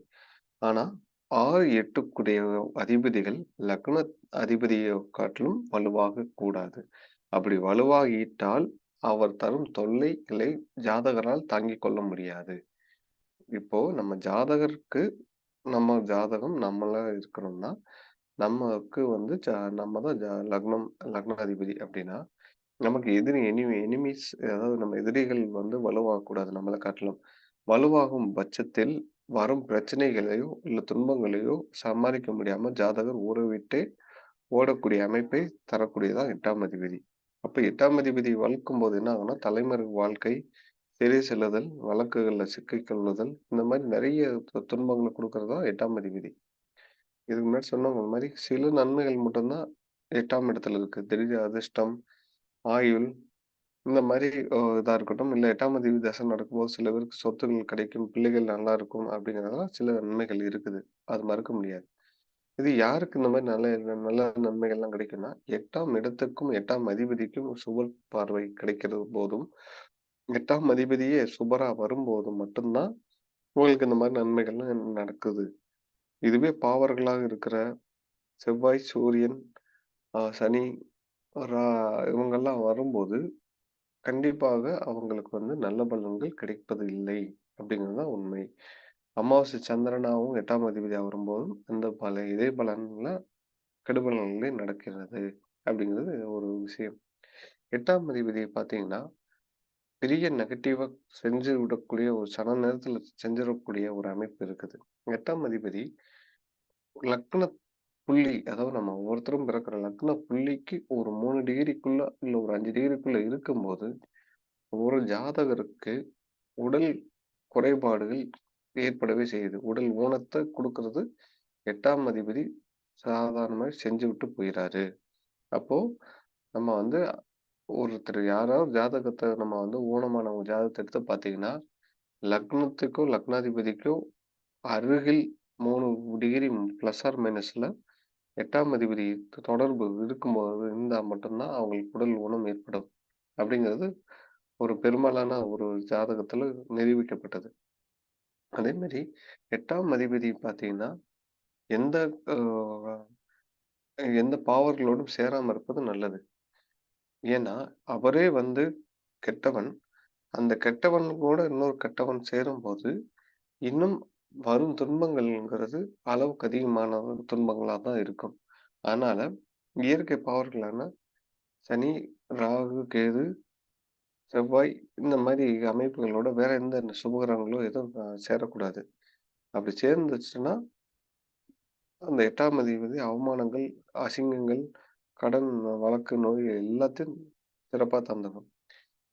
S5: ஆனா 6, 8க்குடைய அதிபதிகள் லக்ன அதிபதியை காட்டிலும் வலுவாக கூடாது. அப்படி வலுவாகிட்டால் அவர் தரும் தொல்லைகளை ஜாதகரால் தாங்கிக் கொள்ள முடியாது. இப்போ நம்ம ஜாதகருக்கு நம்ம ஜாதகம் நம்மளா இருக்கிறோம்னா நமக்கு வந்து நம்ம தான் லக்னாதிபதி அப்படின்னா நமக்கு எனிமீஸ், அதாவது நம்ம எதிரிகள் வந்து வலுவாகக்கூடாது. நம்மளை காட்டிலும் வலுவாகும் பட்சத்தில் வரும் பிரச்சனைகளையோ இல்ல துன்பங்களையோ சமாளிக்க முடியாம ஜாதகர் ஊரை விட்டு ஓடக்கூடிய அமைப்பை தரக்கூடியதான் 8ஆம் அதிபதி. அப்ப 8ஆம் அதிபதி வளர்க்கும் போது என்ன ஆகும்னா தலைமறை வாழ்க்கை, சிறை செல்லுதல், வழக்குகள்ல சிக்கிக்கொள்ளுதல், இந்த மாதிரி நிறைய துன்பங்களை கொடுக்கறதா 8ஆம் அதிபதி. இதுக்கு முன்னாடி சொன்னவங்க மாதிரி சில நன்மைகள் மட்டும்தான் 8ஆம் இடத்துல இருக்கு. திடீர் அதிர்ஷ்டம், ஆயுள், இந்த மாதிரி இதா இருக்கட்டும். இல்ல 8ஆம் அதிபதி தசை நடக்கும்போது சில பேருக்கு சொத்துகள் கிடைக்கும், பிள்ளைகள் நல்லா இருக்கும் அப்படிங்கிறதெல்லாம் சில நன்மைகள் இருக்குது. அது மறுக்க முடியாது. இது யாருக்கு இந்த மாதிரி நல்ல நன்மைகள்லாம் கிடைக்கும்னா 8ஆம் இடத்துக்கும் 8ஆம் அதிபதிக்கும் சுப பார்வை கிடைக்கிறது போதும், 8ஆம் அதிபதியே சுபரா வரும்போது மட்டும்தான் உங்களுக்கு இந்த மாதிரி நன்மைகள்லாம் நடக்குது. இதுவே பாவர்களாக இருக்கிற செவ்வாய், சூரியன், சனி, இவங்கெல்லாம் வரும்போது கண்டிப்பாக அவங்களுக்கு வந்து நல்ல பலன்கள் கிடைப்பது இல்லை அப்படிங்கிறது தான் உண்மை. அமாவாசை சந்திரனாவும் 8ஆம் அதிபதியா வரும்போதும் இதே பலன்ல கெடுபலன்களே நடக்கிறது அப்படிங்கிறது ஒரு விஷயம். 8ஆம் அதிபதியை பார்த்தீங்கன்னா பெரிய நெகட்டிவா செஞ்சு விடக்கூடிய ஒரு சன நேரத்துல செஞ்சிடக்கூடிய ஒரு அமைப்பு இருக்குது. 8ஆம் அதிபதி லக்ன புள்ளி, அதாவது நம்ம ஒவ்வொருத்தரும் பிறக்கிற லக்ன புள்ளிக்கு ஒரு 3 டிகிரிக்குள்ள இல்ல ஒரு 5 டிகிரிக்குள்ள இருக்கும்போது ஒரு ஜாதகருக்கு உடல் குறைபாடுகள் ஏற்படவே செய்யுது. உடல் ஊனத்தை கொடுக்கறது 8ஆம் அதிபதி சாதாரணமாக செஞ்சு விட்டு போயிறாரு. அப்போ நம்ம வந்து ஒருத்தர் யாராவது ஜாதகத்தை நம்ம வந்து ஊனமானவங்க ஜாதகத்தை எடுத்து பார்த்தீங்கன்னா லக்னத்துக்கும் லக்னாதிபதிக்கும் அருகில் 3 டிகிரி பிளஸ் ஆர் மைனஸ்ல 8ஆம் அதிபதி தொடர்பு இருக்கும்போது இருந்தா மட்டும்தான் அவங்களுக்கு உடல் ஊனம் ஏற்படும் அப்படிங்கிறது ஒரு பெரும்பாலான ஒரு ஜாதகத்துல நிரூபிக்கப்பட்டது. அதே மாதிரி 8ஆம் அதிபதி பார்த்தீங்கன்னா எந்த எந்த பாவர்களோடும் சேராம இருப்பது நல்லது. ஏன்னா அவரே வந்து கெட்டவன். அந்த கெட்டவன் கூட இன்னொரு கெட்டவன் சேரும்போது இன்னும் வரும் துன்பங்கள்ங்கிறது அளவுக்கு அதிகமான துன்பங்களா தான் இருக்கும். அதனால இயற்கை பவர்களான சனி, ராகு, கேது, செவ்வாய் இந்த மாதிரி அமைப்புகளோட வேற எந்த சுபகிரகங்களும் எதுவும் சேரக்கூடாது. அப்படி சேர்ந்துச்சுன்னா அந்த 8ஆம் அதிபதி அவமானங்கள், அசிங்கங்கள், கடன், வழக்கு, நோய் எல்லாத்தையும் சிறப்பா தந்துடும்.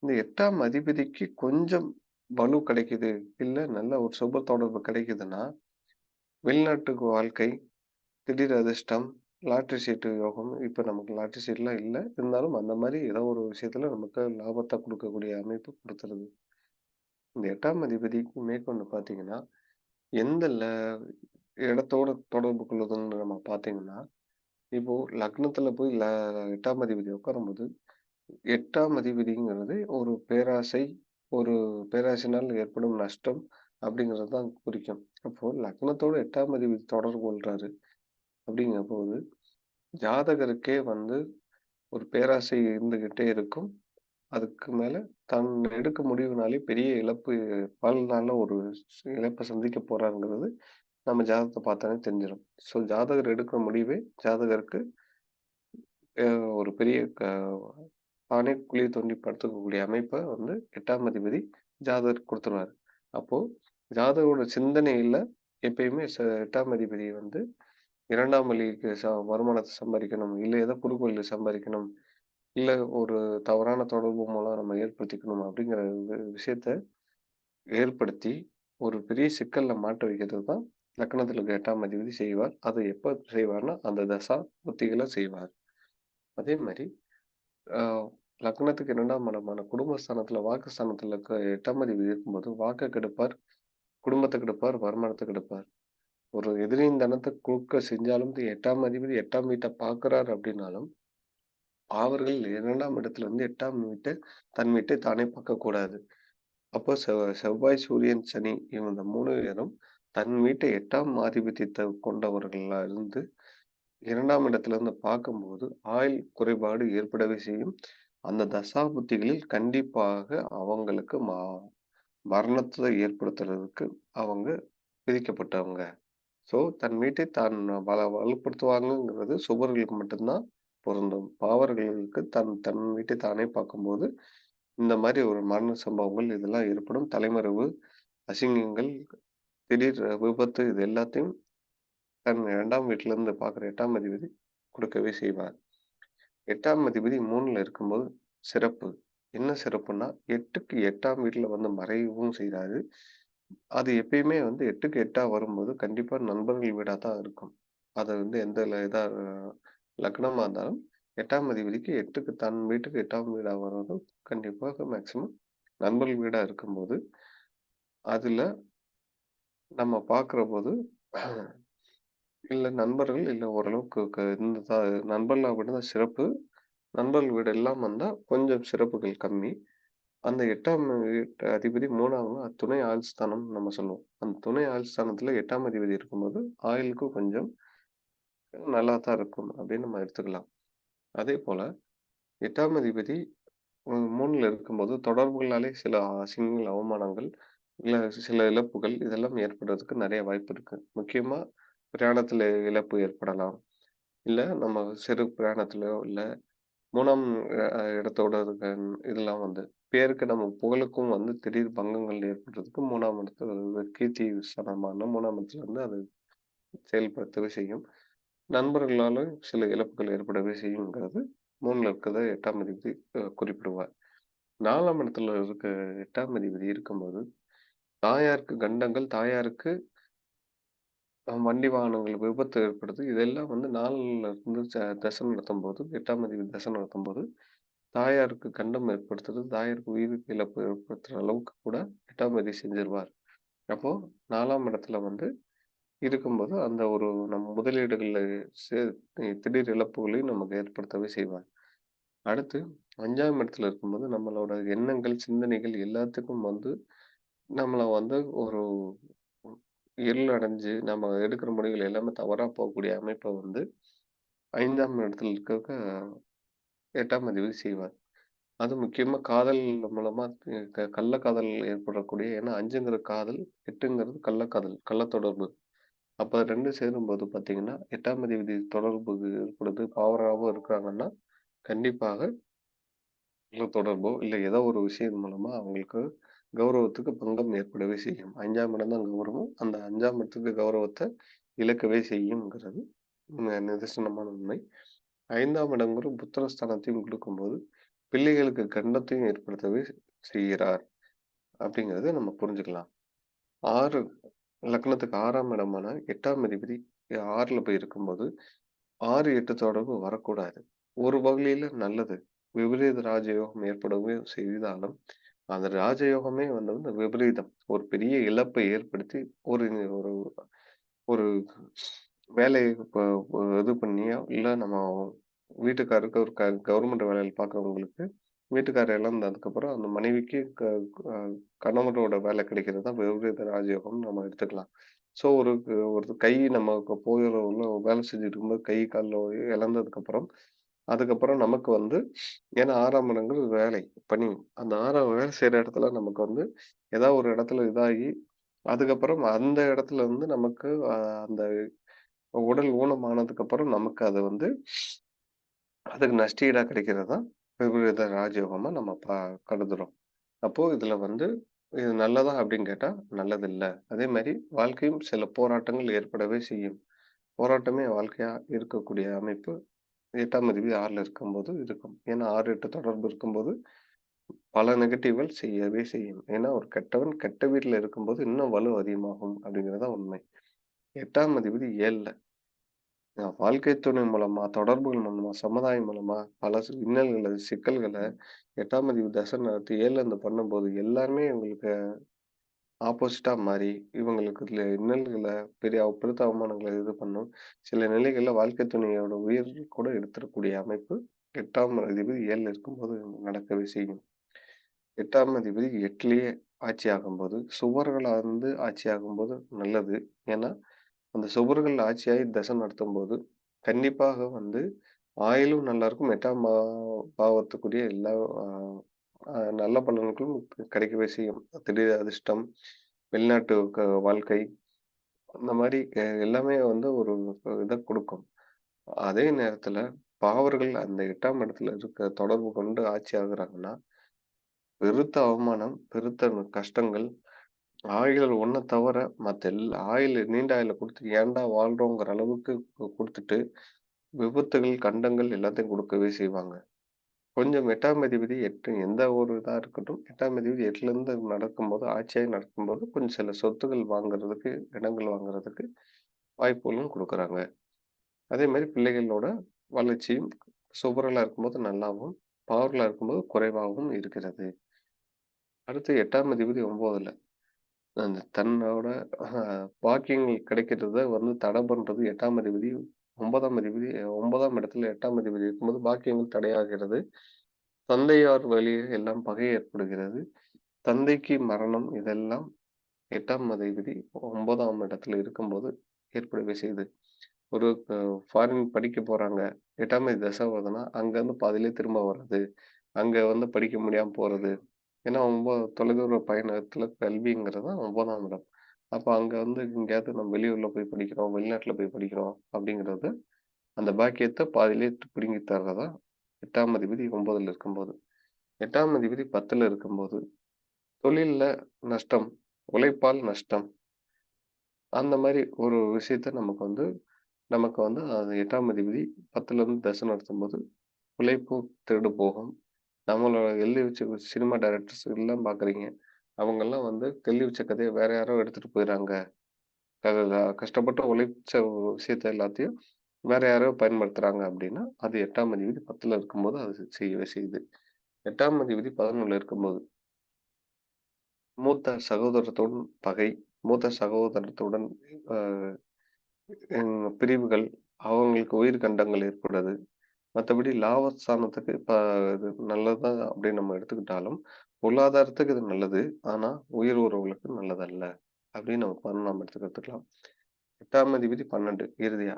S5: இந்த 8ஆம் அதிபதிக்கு கொஞ்சம் வலு கிடைக்குது, இல்ல நல்ல ஒரு சுப தொடர்பு கிடைக்குதுன்னா வெளிநாட்டுக்கு வாழ்க்கை, திடீர் அதிர்ஷ்டம், லாட்டரி சீட்டு யோகம். இப்ப நமக்கு லாட்டரி சீட்லாம் இல்ல. இருந்தாலும் அந்த மாதிரி ஏதோ ஒரு விஷயத்துல நமக்கு லாபத்தை கொடுக்கக்கூடிய அமைப்பு கொடுத்துருது. இந்த 8ஆம் அதிபதிக்கு மேற்கொண்டு பார்த்தீங்கன்னா எந்த இடத்தோட தொடர்பு கொள்ளுதுன்னு நம்ம பார்த்தீங்கன்னா இப்போ லக்னத்துல போய் 8ஆம் அதிபதி உட்காரும்போது 8ஆம் அதிபதிங்கிறது ஒரு பேராசை, ஒரு பேராசையினால் ஏற்படும் நஷ்டம் அப்படிங்கிறது தான் குறிக்கும். அப்போ லக்னத்தோட 8ஆம் அதிபதி தொடர்பு கொள்றாரு அப்படிங்கிற போது ஜாதகருக்கே வந்து ஒரு பேராசை இருந்துகிட்டே இருக்கும். அதுக்கு மேல தான் எடுக்க முடிவுனாலே பெரிய இழப்பு, வாழ்நாள்ல ஒரு இழப்பை சந்திக்க போறாருங்கிறது நம்ம ஜாதகத்தை பார்த்தாலே தெரிஞ்சிடும். ஸோ ஜாதகர் எடுக்கிற முடிவே ஜாதகருக்கு ஒரு பெரிய தானே குழி தோண்டி படுத்துக்கக்கூடிய அமைப்பை வந்து 8ஆம் அதிபதி ஜாதகருக்கு கொடுத்துருவாரு. அப்போ ஜாதகரோட சிந்தனையில எப்பயுமே 8ஆம் அதிபதி வந்து 2ஆம் வழிக்கு வருமானத்தை சம்பாதிக்கணும், இல்லை ஏதோ குறுக்கு வழியில சம்பாதிக்கணும், இல்லை ஒரு தவறான தொடர்பு மூலம் நம்ம ஏற்படுத்திக்கணும் அப்படிங்கிற விஷயத்த ஏற்படுத்தி ஒரு பெரிய சிக்கல்ல மாட்ட வைக்கிறது தான் லக்னத்துல இருக்க 8ஆம் அதிபதி செய்வார். அது எப்ப செய்வார்னா அந்த தசா புத்திகளை செய்வார். அதே மாதிரி லக்னத்துக்கு 2ஆம் இடமான குடும்பஸ்தானத்துல வாக்குஸ்தானத்துல இருக்க 8ஆம் அதிபதி இருக்கும்போது வாக்கை கெடுப்பார், குடும்பத்தை கெடுப்பார், வருமானத்தை கெடுப்பார். ஒரு எதிரியின் தனத்தை குறுக்க செஞ்சாலும் 8ஆம் அதிபதி 8ஆம் வீட்டை பார்க்கிறார் அப்படின்னாலும் அவர்கள் 2ஆம் இடத்துல இருந்து 8ஆம் வீட்டை தன் வீட்டை தானே பார்க்கக்கூடாது. அப்போ செவ்வாய், சூரியன், சனி இவங்க 3 பேரும் தன் வீட்டை 8ஆம் ஆதிபத்தியத்தை கொண்டவர்களா இருந்து 2ஆம் இடத்துல இருந்து பார்க்கும்போது ஆயுள் குறைபாடு ஏற்படவே செய்யும். அந்த தசா புத்திகளில் கண்டிப்பாக அவங்களுக்கு மரணத்தை ஏற்படுத்துறதுக்கு அவங்க விதிக்கப்பட்டவங்க. ஸோ தன் வீட்டை தான் வலுப்படுத்துவாங்கங்கிறது சுபர்களுக்கு மட்டும்தான் பொருந்தும். பாவர்களுக்கு தன் தன் வீட்டை தானே பார்க்கும்போது இந்த மாதிரி ஒரு மரண சம்பவங்கள் இதெல்லாம் ஏற்படும். தலைமறைவு, அசிங்கங்கள், திடீர் விபத்து இது எல்லாத்தையும் தன் 2ஆம் வீட்டுல இருந்து பார்க்குற 8ஆம் அதிபதி கொடுக்கவே செய்வார். 8ஆம் அதிபதி 3ல இருக்கும்போது சிறப்பு. என்ன சிறப்புன்னா 8க்கு 8ஆம் வீட்டுல வந்து மறைவும் செய்றாரு. அது எப்பயுமே வந்து 8க்கு 8ஆ வரும்போது கண்டிப்பா நண்பர்கள் வீடா தான் இருக்கும். அது வந்து எந்த இதா லக்னமா இருந்தாலும் 8ஆம் அதிபதிக்கு 8க்கு தன் வீட்டுக்கு 8ஆம் வீடா வர்றது கண்டிப்பாக மேக்சிமம் நண்பர்கள் வீடா இருக்கும்போது அதுல நம்ம பார்க்கிற போது இல்ல நண்பர்கள் இல்ல ஓரளவுக்கு இந்த நண்பர்களா விட தான் சிறப்பு. நண்பர்கள் வீடு எல்லாம் வந்தா கொஞ்சம் சிறப்புகள் கம்மி. அந்த 8ஆம் வீட்டு அதிபதி 3ஆம் துணை ஆயுள் ஸ்தானம் நம்ம சொல்லுவோம். அந்த துணை ஆயுள் ஸ்தானத்துல 8ஆம் அதிபதி இருக்கும்போது ஆயுளுக்கு கொஞ்சம் நல்லா தான் இருக்கும் அப்படின்னு நம்ம எடுத்துக்கலாம். அதே போல 8ஆம் அதிபதி 3ல இருக்கும்போது தொடர்புகளாலே சில அசிங்கங்கள், அவமானங்கள், இல்ல சில இழப்புகள் இதெல்லாம் ஏற்படுறதுக்கு நிறைய வாய்ப்பு இருக்கு. முக்கியமா பிரயாணத்துல இழப்பு ஏற்படலாம். இல்ல நம்ம சிறு பிரயாணத்திலயோ, இல்ல 3ஆம் இடத்தோட இருக்க இதெல்லாம் வந்து பேருக்கு நம்ம புகழுக்கும் வந்து திடீர் பங்கங்கள் ஏற்படுறதுக்கு 3ஆம் இடத்துல கீர்த்தி ஸ்தானமான 3ஆம் இடத்துல வந்து அது செயல்படுத்தவே செய்யும். நண்பர்களாலும் சில இழப்புகள் ஏற்படவே செய்யுங்கிறது 3ல இருக்கிறத 8ஆம் அதிபதி குறிப்பிடுவார். 4ஆம் இடத்துல இருக்க 8ஆம் அதிபதி இருக்கும்போது தாயாருக்கு கண்டங்கள், தாயாருக்கு வண்டி வாகனங்கள் விபத்து ஏற்படுது. இதெல்லாம் வந்து 4ல இருந்து தசை நடத்தும்போது 8ஆம் அதிபதி தசை நடத்தும்போது தாயாருக்கு கண்டம் ஏற்படுத்துறது, தாயாருக்கு உயிருக்கு இழப்பு ஏற்படுத்துற அளவுக்கு கூட 8ஆம் அதிபதி செஞ்சிருவார். அப்போ 4ஆம் இடத்துல வந்து இருக்கும்போது அந்த ஒரு நம்ம முதலீடுகள்ல சே திடீர் இழப்புகளையும் நமக்கு ஏற்படுத்தவே செய்வார். அடுத்து 5ஆம் இடத்துல இருக்கும்போது நம்மளோட எண்ணங்கள், சிந்தனைகள் எல்லாத்துக்கும் வந்து நம்மள வந்து ஒரு இருள் அடைஞ்சு நம்ம எடுக்கிற முடிவுகள் எல்லாமே தவறா போகக்கூடிய அமைப்ப வந்து 5ஆம் இடத்துல இருக்க 8ஆம் அதிபதி செய்வார். அது முக்கியமா காதல் மூலமா கள்ளக்காதல் ஏற்படக்கூடிய ஏன்னா 5ங்கிறது காதல், 8ங்கிறது கள்ளக்காதல், கள்ளத்தொடர்பு. அப்ப 2 சேரும்போது பார்த்தீங்கன்னா, 8ஆம் அதிபதி தொடர்பு ஏற்படுது, பவராவும் இருக்கிறாங்கன்னா, கண்டிப்பாக தொடர்போ, இல்ல ஏதோ ஒரு விஷயம் மூலமா அவங்களுக்கு கௌரவத்துக்கு பங்கம் ஏற்படவே செய்யும். 5ஆம் இடம் தான் கௌரவம். அந்த 5ஆம் இடத்துக்கு கௌரவத்த இழக்கவே செய்யுங்கிறது நிதர்சனமான உண்மை. 5ஆம் இடங்கிறது புத்திரஸ்தானத்தையும் கொடுக்கும்போது, பிள்ளைகளுக்கு கண்டத்தையும் ஏற்படுத்தவே செய்கிறார். அப்படிங்கிறத நம்ம புரிஞ்சுக்கலாம். 6 லக்னத்துக்கு 6ஆம் இடமான 8ஆம் அதிபதி 6ல போய் இருக்கும்போது 6, 8 தொடர்பு வரக்கூடாது. ஒரு வகையில நல்லது. விபரீத ராஜயோகம் ஏற்படவே செய்தாலும், அந்த ராஜயோகமே வந்து விபரீதம். ஒரு பெரிய இழப்பை ஏற்படுத்தி ஒரு ஒரு ஒரு வேலைய இது பண்ணியோ, இல்ல நம்ம வீட்டுக்காரருக்கு ஒரு கவர்மெண்ட் வேலையில பார்க்குறவங்களுக்கு, வீட்டுக்காரர் இழந்ததுக்கப்புறம் அந்த மனைவிக்கு அ கணவனோட வேலை கிடைக்கிறது தான் விபரீத ராஜயோகம்னு நம்ம எடுத்துக்கலாம். ஸோ ஒரு கை நம்ம போகிற உள்ள வேலை செஞ்சுட்டு இருக்கும்போது கை, கால்ல இழந்ததுக்கப்புறம், அதுக்கப்புறம் நமக்கு வந்து ஏன்னா 6ஆம் இடங்கிறது வேலை, பணி. அந்த 6ஆம் வேலை செய்ற இடத்துல நமக்கு வந்து ஏதாவது ஒரு இடத்துல இதாகி, அதுக்கப்புறம் அந்த இடத்துல வந்து நமக்கு அந்த உடல் ஊனமானதுக்கப்புறம் நமக்கு அது வந்து அதுக்கு நஷ்டஈடா கிடைக்கிறது தான் விபரீத ராஜயோகமா நம்ம கருதுறோம். அப்போ இதுல வந்து இது நல்லதா அப்படின்னு கேட்டா நல்லதில்ல. அதே மாரி வாழ்க்கையும் சில போராட்டங்கள் ஏற்படவே செய்யும். போராட்டமே வாழ்க்கையா இருக்கக்கூடிய அமைப்பு 8ஆம் அதிபதி 6ல இருக்கும்போது இருக்கும். ஏன்னா 6, 8 தொடர்பு இருக்கும்போது பல நெகட்டிவ்கள் செய்யவே செய்யும். ஏன்னா ஒரு கெட்டவன் கெட்ட வீட்ல இருக்கும்போது இன்னும் வலு அதிகமாகும் அப்படிங்கிறது தான் உண்மை. 8ஆம் அதிபதி 7ல வாழ்க்கை துணை மூலமா, தொடர்புகள் மூலமா, சமுதாயம் மூலமா பல இன்னல்கள, சிக்கல்கள 8ஆம் அதிபதி தசை நடத்தி 7ல இருந்து பண்ணும்போது எல்லாருமே இவங்களுக்கு ஆப்போசிட்டா மாறி, இவங்களுக்கு இதுல இன்னல்கள பெரிய பெருத்த அவமானங்கள இது பண்ணும். சில நிலைகள்ல வாழ்க்கை துணையோட உயிர் கூட எடுத்துறக்கூடிய அமைப்பு 8ஆம் அதிபதி 7ல இருக்கும்போது நடக்கவே செய்யும். 8ஆம் அதிபதி 8லயே ஆட்சி ஆகும்போது, சுவர்களா இருந்து ஆட்சி ஆகும்போது நல்லது. ஏன்னா, அந்த சுவர்கள் ஆட்சியாகி தசை நடத்தும்போது, கண்டிப்பாக வந்து ஆயுளும் நல்லாருக்கும். 8ஆம் பாவத்துக்குரிய எல்லா அ அ நல்ல பலன்களும் கிடைக்கவே செய்யும். திடீர் அதிர்ஷ்டம், வெளிநாட்டு வாழ்க்கை, அந்த மாரி எல்லாமே வந்து ஒரு இத குடுக்கும். அதே நேரத்துல பாவர்கள் அந்த 8ஆம் இடத்துல இருக்க தொடர்பு கொண்டு ஆட்சி ஆகுறாங்கன்னா, பெருத்த அவமானம், பெருத்த கஷ்டங்கள், ஆயுள் ஒண்ண தவிர மத்த ஆயுள் நீண்ட ஆயுள குடுத்து ஏன்டா வாழ்றோங்கிற அளவுக்கு குடுத்துட்டு, விபத்துகள், கண்டங்கள் எல்லாத்தையும் குடுக்கவே செய்வாங்க. கொஞ்சம் 8ஆம் அதிபதி 8 எந்த ஒரு இதா இருக்கட்டும், 8ஆம் அதிபதி 8லருந்து நடக்கும்போது, ஆட்சியாகி நடக்கும்போது கொஞ்சம் சில சொத்துக்கள் வாங்குறதுக்கு, இடங்கள் வாங்குறதுக்கு வாய்ப்புகளும் குடுக்குறாங்க. அதே மாரி பிள்ளைகளோட வளர்ச்சியும் சுபரலா இருக்கும்போது நல்லாவும், பவர்ஃபுல்லா இருக்கும்போது குறைவாகவும் இருக்கிறது. அடுத்து 8ஆம் அதிபதி 9ல அந்த தன்னோட பாக்கியங்கள் கிடைக்கிறத வந்து தடை பண்றது 8ஆம் அதிபதி 9ஆம் அதிபதி 9ஆம் இடத்துல 8ஆம் அதிபதி இருக்கும்போது பாக்கியங்கள் தடையாகிறது. தந்தையார் வழியில் எல்லாம் பகை ஏற்படுகிறது. தந்தைக்கு மரணம் இதெல்லாம் 8ஆம் அதிபதி 9ஆம் இடத்துல இருக்கும்போது ஏற்படவே செய்யுது. ஒரு ஃபாரின் படிக்க போறாங்க, 8ஆம் அதிபதி தசை வருதுன்னா அங்க இருந்து பாதியிலே திரும்ப வர்றது, அங்க வந்து படிக்க முடியாம போறது. ஏன்னா ரொம்ப தொலைதூர பயணத்துல கல்விங்கிறது தான் 9ஆம் இடம். அப்ப அங்க வந்து எங்கேயாவது நம்ம வெளியூர்ல போய் படிக்கிறோம், வெளிநாட்டுல போய் படிக்கிறோம் அப்படிங்கிறது அந்த பாக்கியத்தை பாதியிலே பிடுங்கி தர்றதா 8ஆம் அதிபதி 9ல இருக்கும்போது. 8ஆம் அதிபதி 10ல இருக்கும்போது தொழில்ல நஷ்டம், உழைப்பால் நஷ்டம். அந்த மாதிரி ஒரு விஷயத்த நமக்கு வந்து அது 8ஆம் அதிபதி 10ல இருந்து தசை நடத்தும்போது உழைப்பு திருடு போகும். நம்மளோட எழுதி வச்ச சினிமா டைரக்டர்ஸ் எல்லாம் பாக்குறீங்க. அவங்கெல்லாம் வந்து எழுதி வச்ச கதையை வேற யாரோ எடுத்துட்டு போயிடுறாங்க. கஷ்டப்பட்டு உழைச்ச விஷயத்த எல்லாத்தையும் வேற யாரோ பயன்படுத்துறாங்க அப்படின்னா, அது 8ஆம் அதிபதி 10ல இருக்கும்போது அது செய்யவே செய்யுது. 8ஆம் அதிபதி 11ல இருக்கும்போது மூத்த சகோதரத்துடன் பகை, மூத்த சகோதரத்துடன் பிரிவுகள், அவங்களுக்கு உயிர் கண்டங்கள் ஏற்படுது. மற்றபடி லாபஸ்தானத்துக்கு இது நல்லதுதான் அப்படின்னு நம்ம எடுத்துக்கிட்டாலும், பொருளாதாரத்துக்கு இது நல்லது. ஆனா உயிர் உறவுகளுக்கு நல்லதல்ல அப்படின்னு நம்ம எடுத்துக்கலாம். 8ஆம் அதிபதி 12 இறுதியா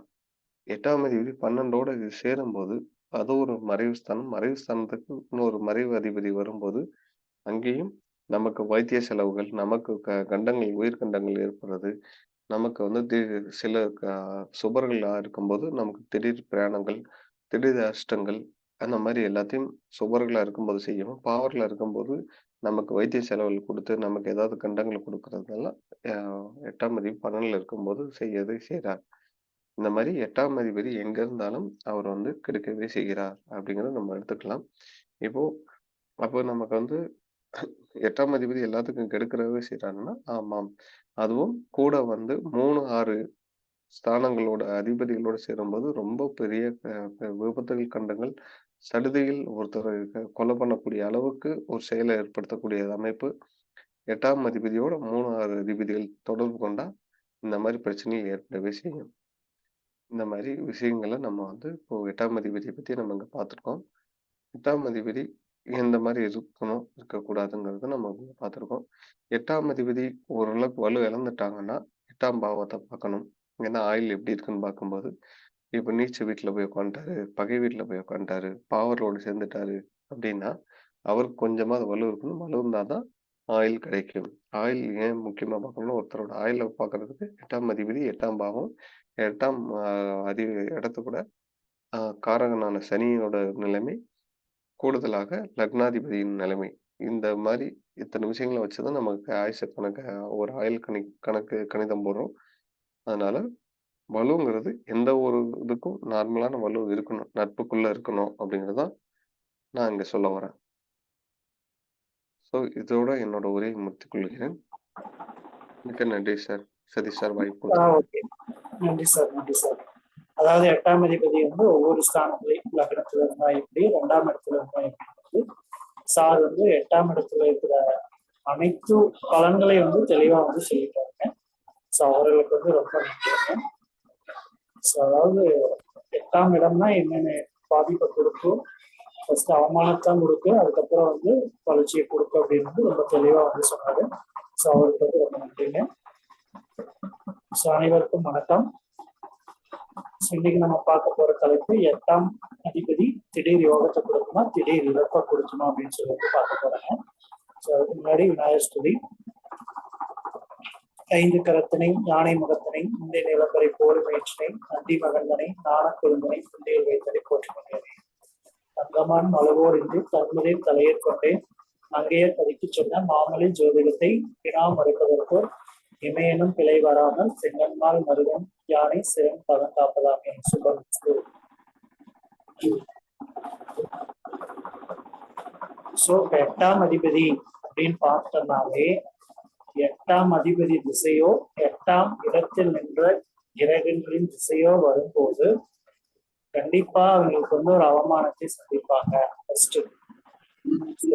S5: 8ஆம் அதிபதி 12ஓட இது சேரும்போது அது ஒரு மறைவு ஸ்தானம். மறைவு ஸ்தானத்துக்கு இன்னொரு மறைவு அதிபதி வரும்போது அங்கேயும் நமக்கு வைத்திய செலவுகள், நமக்கு கண்டங்கள், உயிர் கண்டங்கள் ஏற்படுறது, நமக்கு வந்து சில சுபர்களா இருக்கும்போது நமக்கு திடீர் பிரயாணங்கள், திடீர் அஷ்டங்கள், அந்த மாதிரி எல்லாத்தையும் சுபர்களா இருக்கும்போது செய்யும். பாவர்களா இருக்கும்போது நமக்கு வைத்திய செலவுகள் கொடுத்து நமக்கு ஏதாவது கண்டங்கள் கொடுக்கறதெல்லாம் 8ஆம் அதிபதி 12ல இருக்கும்போது செய்யறார். இந்த மாதிரி 8ஆம் அதிபதி எங்க இருந்தாலும் அவர் வந்து கெடுக்கவே செய்கிறார் அப்படிங்கறத நம்ம எடுத்துக்கலாம். அப்போ நமக்கு வந்து 8ஆம் அதிபதி எல்லாத்துக்கும் கெடுக்கிறவே செய்யறாங்கன்னா, ஆமாம். அதுவும் கூட வந்து 3, 6 ஸ்தானங்களோட அதிபதிகளோட சேரும்போது ரொம்ப பெரிய விபத்துகள், கண்டங்கள், சடுதியில் ஒருத்தரை கொலை பண்ணக்கூடிய அளவுக்கு ஒரு செயலை ஏற்படுத்தக்கூடிய அமைப்பு 8ஆம் அதிபதியோட 3, 6 அதிபதிகள் தொடர்பு கொண்டா இந்த மாதிரி பிரச்சனைகள் ஏற்படவே செய்யும். இந்த மாதிரி விஷயங்களை நம்ம வந்து இப்போ 8ஆம் அதிபதியை பத்தி நம்ம இங்க பார்த்திருக்கோம். 8ஆம் அதிபதி எந்த மாதிரி இருக்கணும், இருக்கக்கூடாதுங்கிறத நம்ம பார்த்திருக்கோம். 8ஆம் அதிபதி ஓரளவுக்கு வலு இழந்துட்டாங்கன்னா 8ஆம் பாவத்தை பார்க்கணும். ஏன்னா ஆயுள் எப்படி இருக்குன்னு பார்க்கும்போது, இப்ப நீச்ச வீட்டுல போய் உட்காந்துட்டாரு, பகை வீட்டுல போய் உட்காந்துட்டாரு, பாவரோடு சேர்ந்துட்டாரு அப்படின்னா அவருக்கு கொஞ்சமாவது வலு இருக்கணும். வலு இருந்தாதான் ஆயுள் கிடைக்கும். ஆயுள் ஏன் முக்கியமா பார்க்கணும்னா, ஒருத்தரோட ஆயுளை பார்க்கறதுக்கு 8ஆம் அதிபதி 8ஆம் பாவம் 8ஆம் இடத்து கூட காரகனான சனியோட நிலைமை, கூடுதலாக லக்னாதிபதியின் நிலைமை. இந்த மாதிரி இத்தனை விஷயங்களை வச்சுதான் நமக்கு ஆயுச ஒரு ஆயுள் கணிதம் போடுறோம். அதனால வலுங்கிறது எந்த ஒரு இதுக்கும் நார்மலான வலு இருக்கணும், நட்புக்குள்ள இருக்கணும் அப்படிங்கறதான் நான் இங்க சொல்ல வரேன். ஸோ இதோட என்னோட உரையை முடித்துக் கொள்கிறேன். மிக்க நன்றி சார். சதீஷ் சார் வாய்ப்பு.
S1: நன்றி சார், நன்றி சார். அதாவது 8ஆம் அதிபதி வந்து ஒவ்வொரு ஸ்தானத்திலையும் லக்னத்துல இருந்தா எப்படி, 2ஆம் இடத்துல இருந்தா எப்படி சார் வந்து 8ஆம் இடத்துல இருக்கிற அனைத்து பலன்களையும் வந்து தெளிவா வந்து சொல்லிட்டாங்க. ஸோ அவர்களுக்கு வந்து ரொம்ப நன்றி. ஸோ அதாவது 8ஆம் இடம்னா என்னென்ன பாதிப்பை கொடுக்கும், ஃபர்ஸ்ட் அவமானத்தான் கொடுக்கும், அதுக்கப்புறம் வந்து வளர்ச்சியை கொடுக்கும் அப்படின்னு ரொம்ப தெளிவா வந்து சொன்னாரு. ஸோ அவருக்கு வந்து ரொம்ப நன்றிங்க. ஸோ அனைவருக்கும் வணக்கம். இன்னைக்கு நம்ம பார்க்க போற தலைப்பு 8ஆம் அதிபதி திடீர் யோகத்தை கொடுக்கணும், திடீர் இழப்பை கொடுக்கணும் அப்படின்னு சொல்லிட்டு பார்க்க போறாங்க. ஸோ அதுக்கு முன்னாடி விநாயகர் ஸ்துதி. 5 கரத்தினை யானை முகத்தினை இந்திய நிலப்பரை போர் முயற்சினை நந்தி மகந்தனை நாணக்குழுந்தனை புள்ளியில் வைத்ததை போற்றுகின்றேன். தங்கமான் மலவோர் இன்றி தன்முதல் தலையேற் கொண்டேன் அங்கேயர் கதிக்கு சொன்ன மாமலை ஜோதிடத்தை வினா மறுப்பதற்கோர் இமையனும் பிழை வராமல் செங்கன்மால் மருகன் யானை சிறன் பதம் காப்பதாமே. சுபம். சோ 8ஆம் அதிபதி அப்படின்னு பார்த்தோம்னாலே 8ஆம் அதிபதி திசையோ 8ஆம் இடத்தில் நின்ற கிரகங்களின் திசையோ வரும்போது கண்டிப்பா அவங்களுக்கு வந்து ஒரு அவமானத்தை சந்திப்பாங்க. ஃபர்ஸ்ட்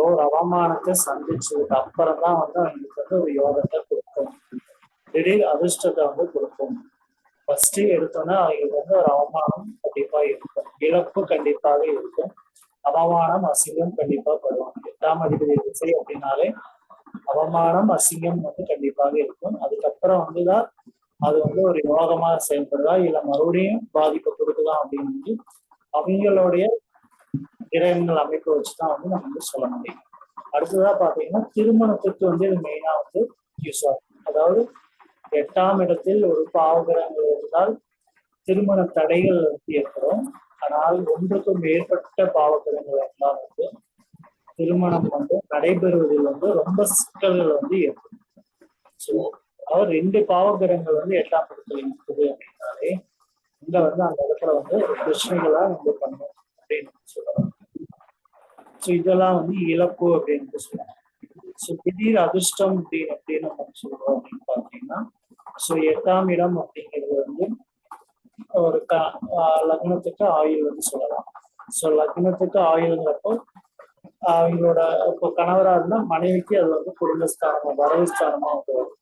S1: ஒரு அவமானத்தை சந்திச்சதுக்கு அப்புறம் தான் வந்து அவங்களுக்கு வந்து ஒரு யோகத்தை கொடுக்கும், திடீர் அதிர்ஷ்டத்தை வந்து கொடுக்கும். ஃபர்ஸ்ட் எடுத்தோன்னா அவங்களுக்கு வந்து ஒரு அவமானம் கண்டிப்பா இருக்கும், இழப்பு கண்டிப்பாக இருக்கும், அவமானம் அசிங்கம் கண்டிப்பா படுவாங்க. 8ஆம் அதிபதி திசை அப்படின்னாலே அவமானம் அசிங்கம் வந்து கண்டிப்பாக இருக்கும். அதுக்கப்புறம் வந்துதான் அது வந்து ஒரு யோகமா செயல்படுதா இல்ல மறுபடியும் பாதிப்பு கொடுக்குதா அப்படின்னு அவங்களுடைய கிரகங்கள் அமைப்பை வச்சுதான் வந்து நம்ம வந்து சொல்ல முடியும். அடுத்ததா பாத்தீங்கன்னா திருமணத்துக்கு வந்து இது மெயினா வந்து யூஸ் ஆகும். அதாவது 8ஆம் இடத்தில் ஒரு பாவகிரகங்கள் இருந்தால் திருமண தடைகள் வந்து ஏற்படும். ஆனால் ஒன்றுக்கும் மேற்பட்ட பாவகிரகங்கள் இருந்தால் வந்து திருமணம் வந்து நடைபெறுவதில் வந்து ரொம்ப சிக்கல்கள் வந்து ஏற்படும். ஸோ அதாவது 2 பாவகிரகங்கள் வந்து 8ஆம் இடத்துல இருக்குது அப்படின்னாலே இங்க வந்து அந்த இடத்துல வந்து பிரச்சனைகளா வந்து பண்ணும் அப்படின்னு சொல்லலாம். ஸோ இதெல்லாம் வந்து இழப்பு அப்படின்னு சொல்லலாம். ஸோ திடீர் அதிர்ஷ்டம் அப்படின்னு நம்ம சொல்றோம் அப்படின்னு பார்த்தீங்கன்னா, ஸோ 8ஆம் இடம் அப்படிங்கிறது வந்து ஒரு லக்னத்துக்கு ஆயுள் வந்து சொல்லலாம். ஸோ லக்னத்துக்கு ஆயுள்ங்கிறப்போ அவங்களோட இப்போ கணவரா இருந்தா மனைவிக்கு அது வந்து குடும்பஸ்தானமா வரவு ஸ்தானமா வந்து வரும்.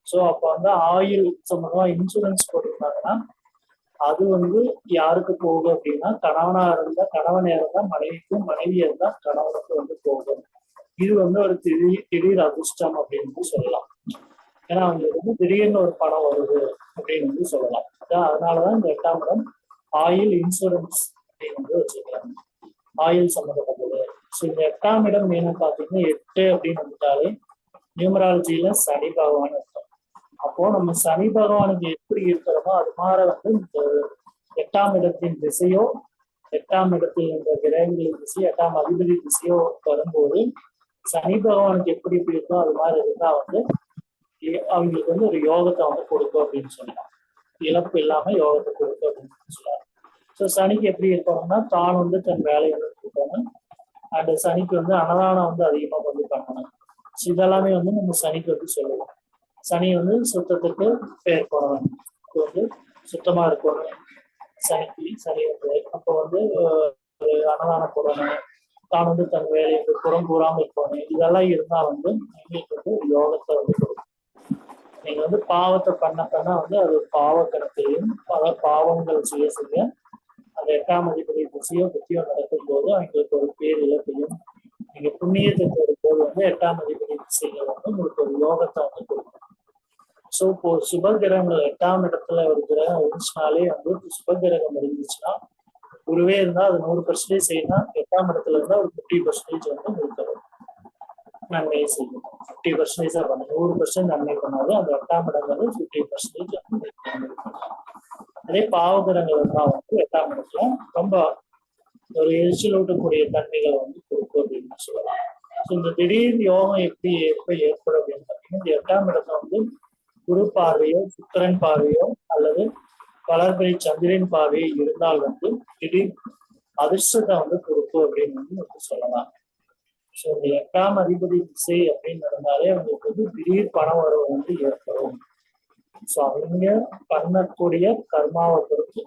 S1: ஸோ அப்போ வந்து ஆயுள் சம்பந்தமா இன்சூரன்ஸ் போட்டிருந்தாங்கன்னா அது வந்து யாருக்கு போகும் அப்படின்னா கணவனா இருந்தா மனைவிக்கும், மனைவியா இருந்தா கணவனுக்கு வந்து போகும். இது வந்து ஒரு திடீர் அதிர்ஷ்டம் அப்படின்னு சொல்லலாம். ஏன்னா அவங்களுக்கு வந்து திடீர்னு ஒரு பணம் வருது அப்படின்னு வந்து சொல்லலாம். அதனாலதான் இந்த 8ஆம் இடம் ஆயில் இன்சூரன்ஸ் அப்படின்னு வந்து வச்சுக்கிறாங்க. ஆயில் சம்மந்தப்பட்டது. ஸோ இந்த 8ஆம் இடம் என்னன்னு பார்த்தீங்கன்னா 8 அப்படின்னு வந்துட்டாலே நியூமராலஜியில சனி பகவான் இருக்கும். அப்போ நம்ம சனி பகவானுக்கு எப்படி இருக்கிறோமோ அது மாதிரி வந்து இந்த 8ஆம் இடத்தின் திசையோ 8ஆம் இடத்தில் இந்த கிரகங்களின் திசை 8ஆம் அதிபதி திசையோ வரும்போது சனி பகவானுக்கு எப்படி இருக்கோ அது மாதிரி இருந்தா வந்து அவங்களுக்கு வந்து ஒரு யோகத்தை வந்து கொடுக்கும் அப்படின்னு சொல்லலாம். இழப்பு இல்லாம யோகத்தை கொடுக்கும் அப்படின்னு சொல்லலாம். ஸோ சனிக்கு எப்படி இருக்கணும்னா தான் வந்து தன் வேலையை வந்து கொடுக்கணும். அண்ட் சனிக்கு வந்து அன்னதானம் வந்து அதிகமா வந்து பண்ணணும். ஸோ இதெல்லாமே வந்து நம்ம சனிக்கு வந்து சொல்லுவோம். சனி வந்து சுத்தத்துக்கு பேர் போனவன், இப்போ வந்து சுத்தமா இருக்கணும் சனி வந்து. அப்போ வந்து அன்னதானம் போடணும், தான் வந்து தன் வேலையை வந்து புறம் கூறாம இருக்கணும். இதெல்லாம் இருந்தா வந்து எங்களுக்கு வந்து யோகத்தை வந்து கொடுக்கும். நீங்க வந்து பாவத்தை பண்ண வந்து அது பாவ கணக்கையும் பல பாவங்கள் செய்ய அந்த 8ஆம் அதிபதி திசையோ புத்தியோ நடக்கும் போது அவங்களுக்கு ஒரு பேர் இழப்பையும், நீங்க புண்ணியத்துக்கு வரும்போது வந்து 8ஆம் அதிபதி திசைகள் வந்து உங்களுக்கு ஒரு யோகத்தை வந்து கொடுக்கும். ஸோ இப்போ சுப கிரகங்கள் 8ஆம் இடத்துல ஒரு கிரகம் இருந்துச்சுனாலே வந்து சுப கிரகம் இருந்துச்சுன்னா குருவே இருந்தா அது 100% செய்யணும். 8ஆம் இடத்துல இருந்தா ஒரு 50% வந்து உங்களுக்கு நன்மையை செய்யும். 50% பண்ணணும். 100% நன்மை பண்ணாது அந்த 8ஆம் இடங்கிறது 50% வந்து அதே பாவகிரகங்கள் இருந்தா வந்து 8ஆம் இடத்துல ரொம்ப ஒரு எரிச்சலூட்டக்கூடிய தன்மைகளை வந்து கொடுக்கும் அப்படின்னு சொல்லலாம். ஸோ இந்த திடீர் யோகம் எப்படி ஏற்படும் அப்படின்னு பார்த்தீங்கன்னா இந்த 8ஆம் இடத்துல வந்து குரு பார்வையோ சுக்கிரன் பார்வையோ அல்லது வளர்பிறை சந்திரன் பார்வையோ இருந்தால் வந்து திடீர் அதிர்ஷ்டத்தை வந்து கொடுக்கும் அப்படின்னு வந்து சொல்லலாம். ஸோ இந்த 8ஆம் அதிபதி திசை அப்படின்னு நடந்தாலே அவங்களுக்கு வந்து திடீர் பண வரவு வந்து ஏற்படும். ஸோ அவங்க பண்ணக்கூடிய கர்மாவை பொறுத்து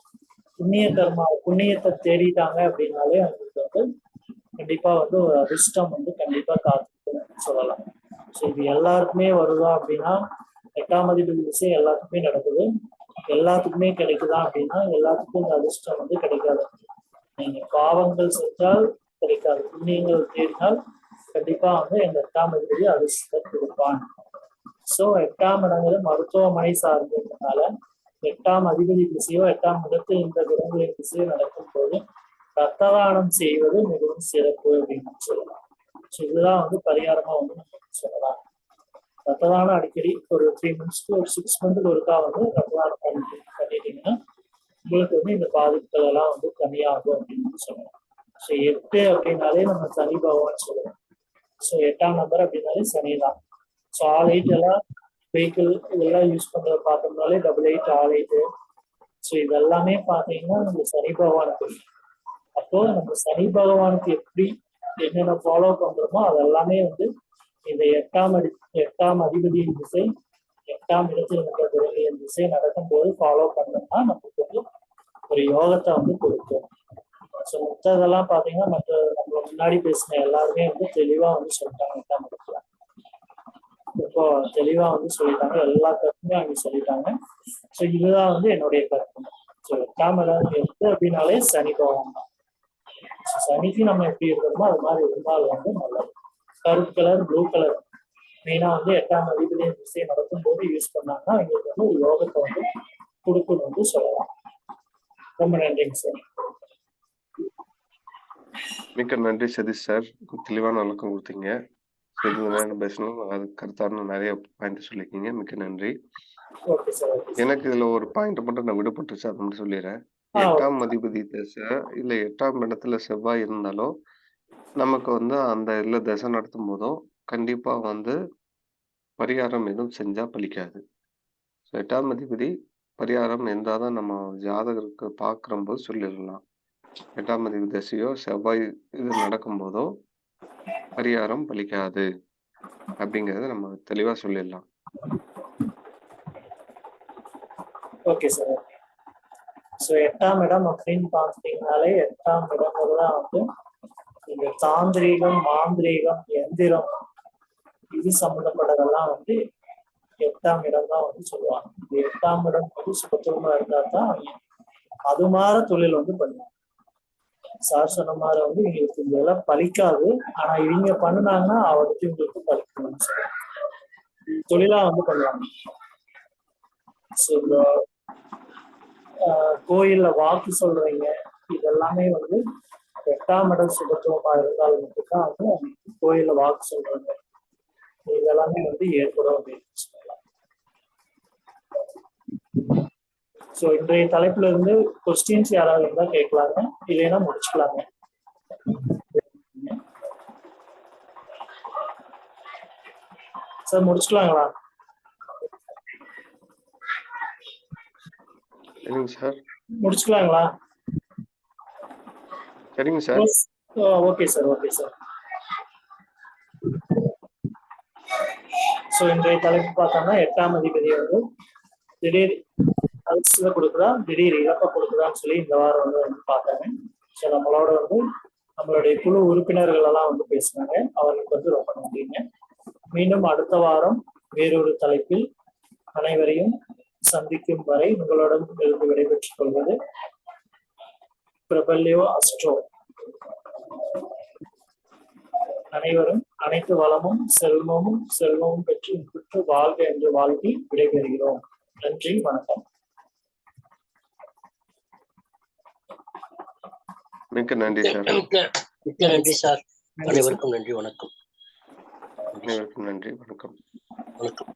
S1: புண்ணியத்தை தேடிட்டாங்க அப்படின்னாலே அவங்களுக்கு வந்து கண்டிப்பா வந்து ஒரு அதிர்ஷ்டம் வந்து கண்டிப்பா காத்துக்குன்னு சொல்லலாம். ஸோ இது எல்லாருக்குமே வருதா அப்படின்னா 8ஆம் அதிபதி திசை எல்லாத்துக்குமே நடக்குது, எல்லாத்துக்குமே கிடைக்குதா அப்படின்னா எல்லாத்துக்கும் இந்த அதிர்ஷ்டம் வந்து கிடைக்காது. நீங்க பாவங்கள் செஞ்சால் கிடைக்காது, புண்ணியங்கள் தேடினால் கண்டிப்பா வந்து இந்த 8ஆம் அதிபதி அதிர்ஷ்டத்தை கொடுப்பான். ஸோ 8ஆம் இடங்கிறது மருத்துவமனை சார்ந்ததுனால 8ஆம் அதிபதி திசையோ 8ஆம் இடத்தில் இந்த கிரகங்களின் திசையோ நடக்கும் போது ரத்த தானம் செய்வது மிகவும் சிறப்பு அப்படின்னு சொல்லலாம். ஸோ இதுதான் வந்து பரிகாரமா வந்து நம்ம சொல்லலாம். ரத்த தானம் அடிக்கடி ஒரு 3 months ஒரு 6 months ஒருக்கா வந்து ரத்த தானம் பண்ணிட்டீங்கன்னா உங்களுக்கு வந்து இந்த பாதிப்புகள் எல்லாம் வந்து கம்மியாகும் அப்படின்னு சொல்லலாம். ஸோ 8 அப்படின்னாலே நம்ம சனி பகவான் சொல்லுவோம். ஸோ 8ஆம் நம்பர் அப்படின்னாலே சனி தான். ஸோ ஆல் 8 எல்லாம் வெஹிக்கிள் இதெல்லாம் யூஸ் பண்றத பார்த்தோம்னாலே 88 ஆல் 8. ஸோ இதெல்லாமே பார்த்தீங்கன்னா நம்ம சனி பகவானுக்கு. அப்போ நம்ம சனி பகவானுக்கு எப்படி என்னென்ன ஃபாலோ பண்றோமோ அதெல்லாமே வந்து இந்த 8ஆம் அதிபதியின் திசை 8ஆம் இடத்தில் இருக்கிற கிரகங்களின் திசை நடக்கும் போது ஃபாலோ பண்ணோம்னா நமக்கு வந்து ஒரு யோகத்தை வந்து கொடுக்கும். ஸோ மற்றதெல்லாம் பார்த்தீங்கன்னா நம்ம முன்னாடி பேசின எல்லாருமே வந்து தெளிவா வந்து சொல்லிட்டாங்க. 8ஆம் இடத்துல இப்போ தெளிவா வந்து சொல்லிட்டாங்க, எல்லா கருத்துமே அவங்க சொல்லிட்டாங்க. ஸோ இதுதான் வந்து என்னுடைய கருத்து. ஸோ 8ஆம் இடம் எடுத்து அப்படின்னாலே சனி பகவான் தான். சனிக்கு நம்ம எப்படி இருக்கிறோமோ அது மாதிரி இருந்தாலும் வந்து நல்லது. கருப்பு கலர் ப்ளூ கலர் மெயினா வந்து 8ஆம் அதிபதி திசை நடக்கும் போது யூஸ் பண்ணாங்கன்னா எங்களுக்கு வந்து ஒரு யோகத்தை வந்து கொடுக்கணும் வந்து சொல்லலாம். ரொம்ப நன்றிங்க சார்.
S5: மிக்க நன்றி சதீஷ் சார். தெளிவான விளக்கம் கொடுத்தீங்க. சிறிது நேரம் பேசணும், அது கருத்தான நிறைய பாயிண்ட் சொல்லியிருக்கீங்க. மிக்க நன்றி.
S1: Okay sir. Okay sir.
S5: எனக்கு இதுல ஒரு பாயிண்ட் மட்டும் நான் விடுபட்டுச்சு, அதை மட்டும் சொல்லிடுறேன்.
S1: ஓகே
S5: 8ஆம் அதிபதி திசை இல்ல 8ஆம் இடத்துல செவ்வாய் இருந்தாலும் நமக்கு வந்து அந்த இதுல திசை நடத்தும் போதும் கண்டிப்பா வந்து பரிகாரம் எதுவும் செஞ்சா பலிக்காது. 8ஆம் அதிபதி பரிகாரம் இருந்தாதான் நம்ம ஜாதகருக்கு பார்க்கும்போது சொல்லிடலாம். 8ஆம் அதிபதி திசையோ செவ்வாய் இது நடக்கும்போதோ பரிகாரம் பலிக்காது அப்படிங்கறத நம்ம தெளிவா சொல்லிடலாம்.
S1: Okay sir. ஸோ 8ஆம் இடம் அப்படின்னு பார்த்தீங்கன்னாலே 8ஆம் இடம் தான் வந்து இந்த தாந்திரீகம், மாந்திரீகம், எந்திரம் இது சம்பந்தப்பட்டதெல்லாம் வந்து 8ஆம் இடம் தான் வந்து சொல்லுவாங்க. இந்த 8ஆம் இடம் வந்து சுபத்துவமா இருந்தா தான் அது மாற தொழில் வந்து பண்ணுவாங்க. சார் சொன்ன மாதிரி வந்து இவங்களுக்கு இதெல்லாம் பலிக்காது, ஆனா இவங்க பண்ணினாங்கன்னா அவருக்கு இவங்களுக்கு பலிக்கணும் சார். தொழிலா வந்து பண்ணுவாங்க. ஸோ கோயில்ல வாக்கு சொல்றீங்க, இதெல்லாமே வந்து 8ஆம் இடம் சுபத்துவமா இருந்தால் மட்டும்தான் வந்து கோயில்ல வாக்கு சொல்றாங்க, இதெல்லாமே வந்து ஏற்படும் அப்படின்னு சொல்லலாம். ஸோ இன்றைய தலைப்புல இருந்து கொஸ்டின்ஸ் யாராவது இருந்தா கேட்கலாங்க, இல்லைன்னா முடிச்சுக்கலாங்க. சார் முடிச்சுக்கலாங்களா?
S5: சரிங்க சார்.
S1: முடிச்சுக்கலாங்களா?
S5: சரிங்க sir.
S1: Okay sir. Okay sir. So இன்றைய தலைப்பு பார்த்தோம்னா 8ஆம் அதிபதி வந்து திடீர் அதிர்ஷ்டத்தை கொடுக்குதா, திடீர் இழப்பை கொடுக்குதான்னு சொல்லி இந்த வாரம் வந்து பார்த்தாங்க. ஸோ நம்மளோட வந்து நம்மளுடைய குழு உறுப்பினர்கள் எல்லாம் வந்து பேசினாங்க. அவர்களுக்கு வந்து ரொம்ப நன்றிங்க. மீண்டும் அடுத்த வாரம் வேறொரு தலைப்பில் அனைவரையும் சந்திக்கும் வரை உங்களிடம் இருந்து விடைபெற்றுக் கொள்வது பிரபல்யோ அஸ்ட்ரோ. அனைவரும் அனைத்து வளமும் செல்வமும் பெற்று வாழ்க என்று வாழ்த்தி விடைபெறுகிறோம். நன்றி, வணக்கம்.
S5: மிக்க நன்றி சார்.
S3: மிக்க நன்றி சார். அனைவருக்கும் நன்றி, வணக்கம்.
S5: அனைவருக்கும் நன்றி, வணக்கம்.
S3: வணக்கம்.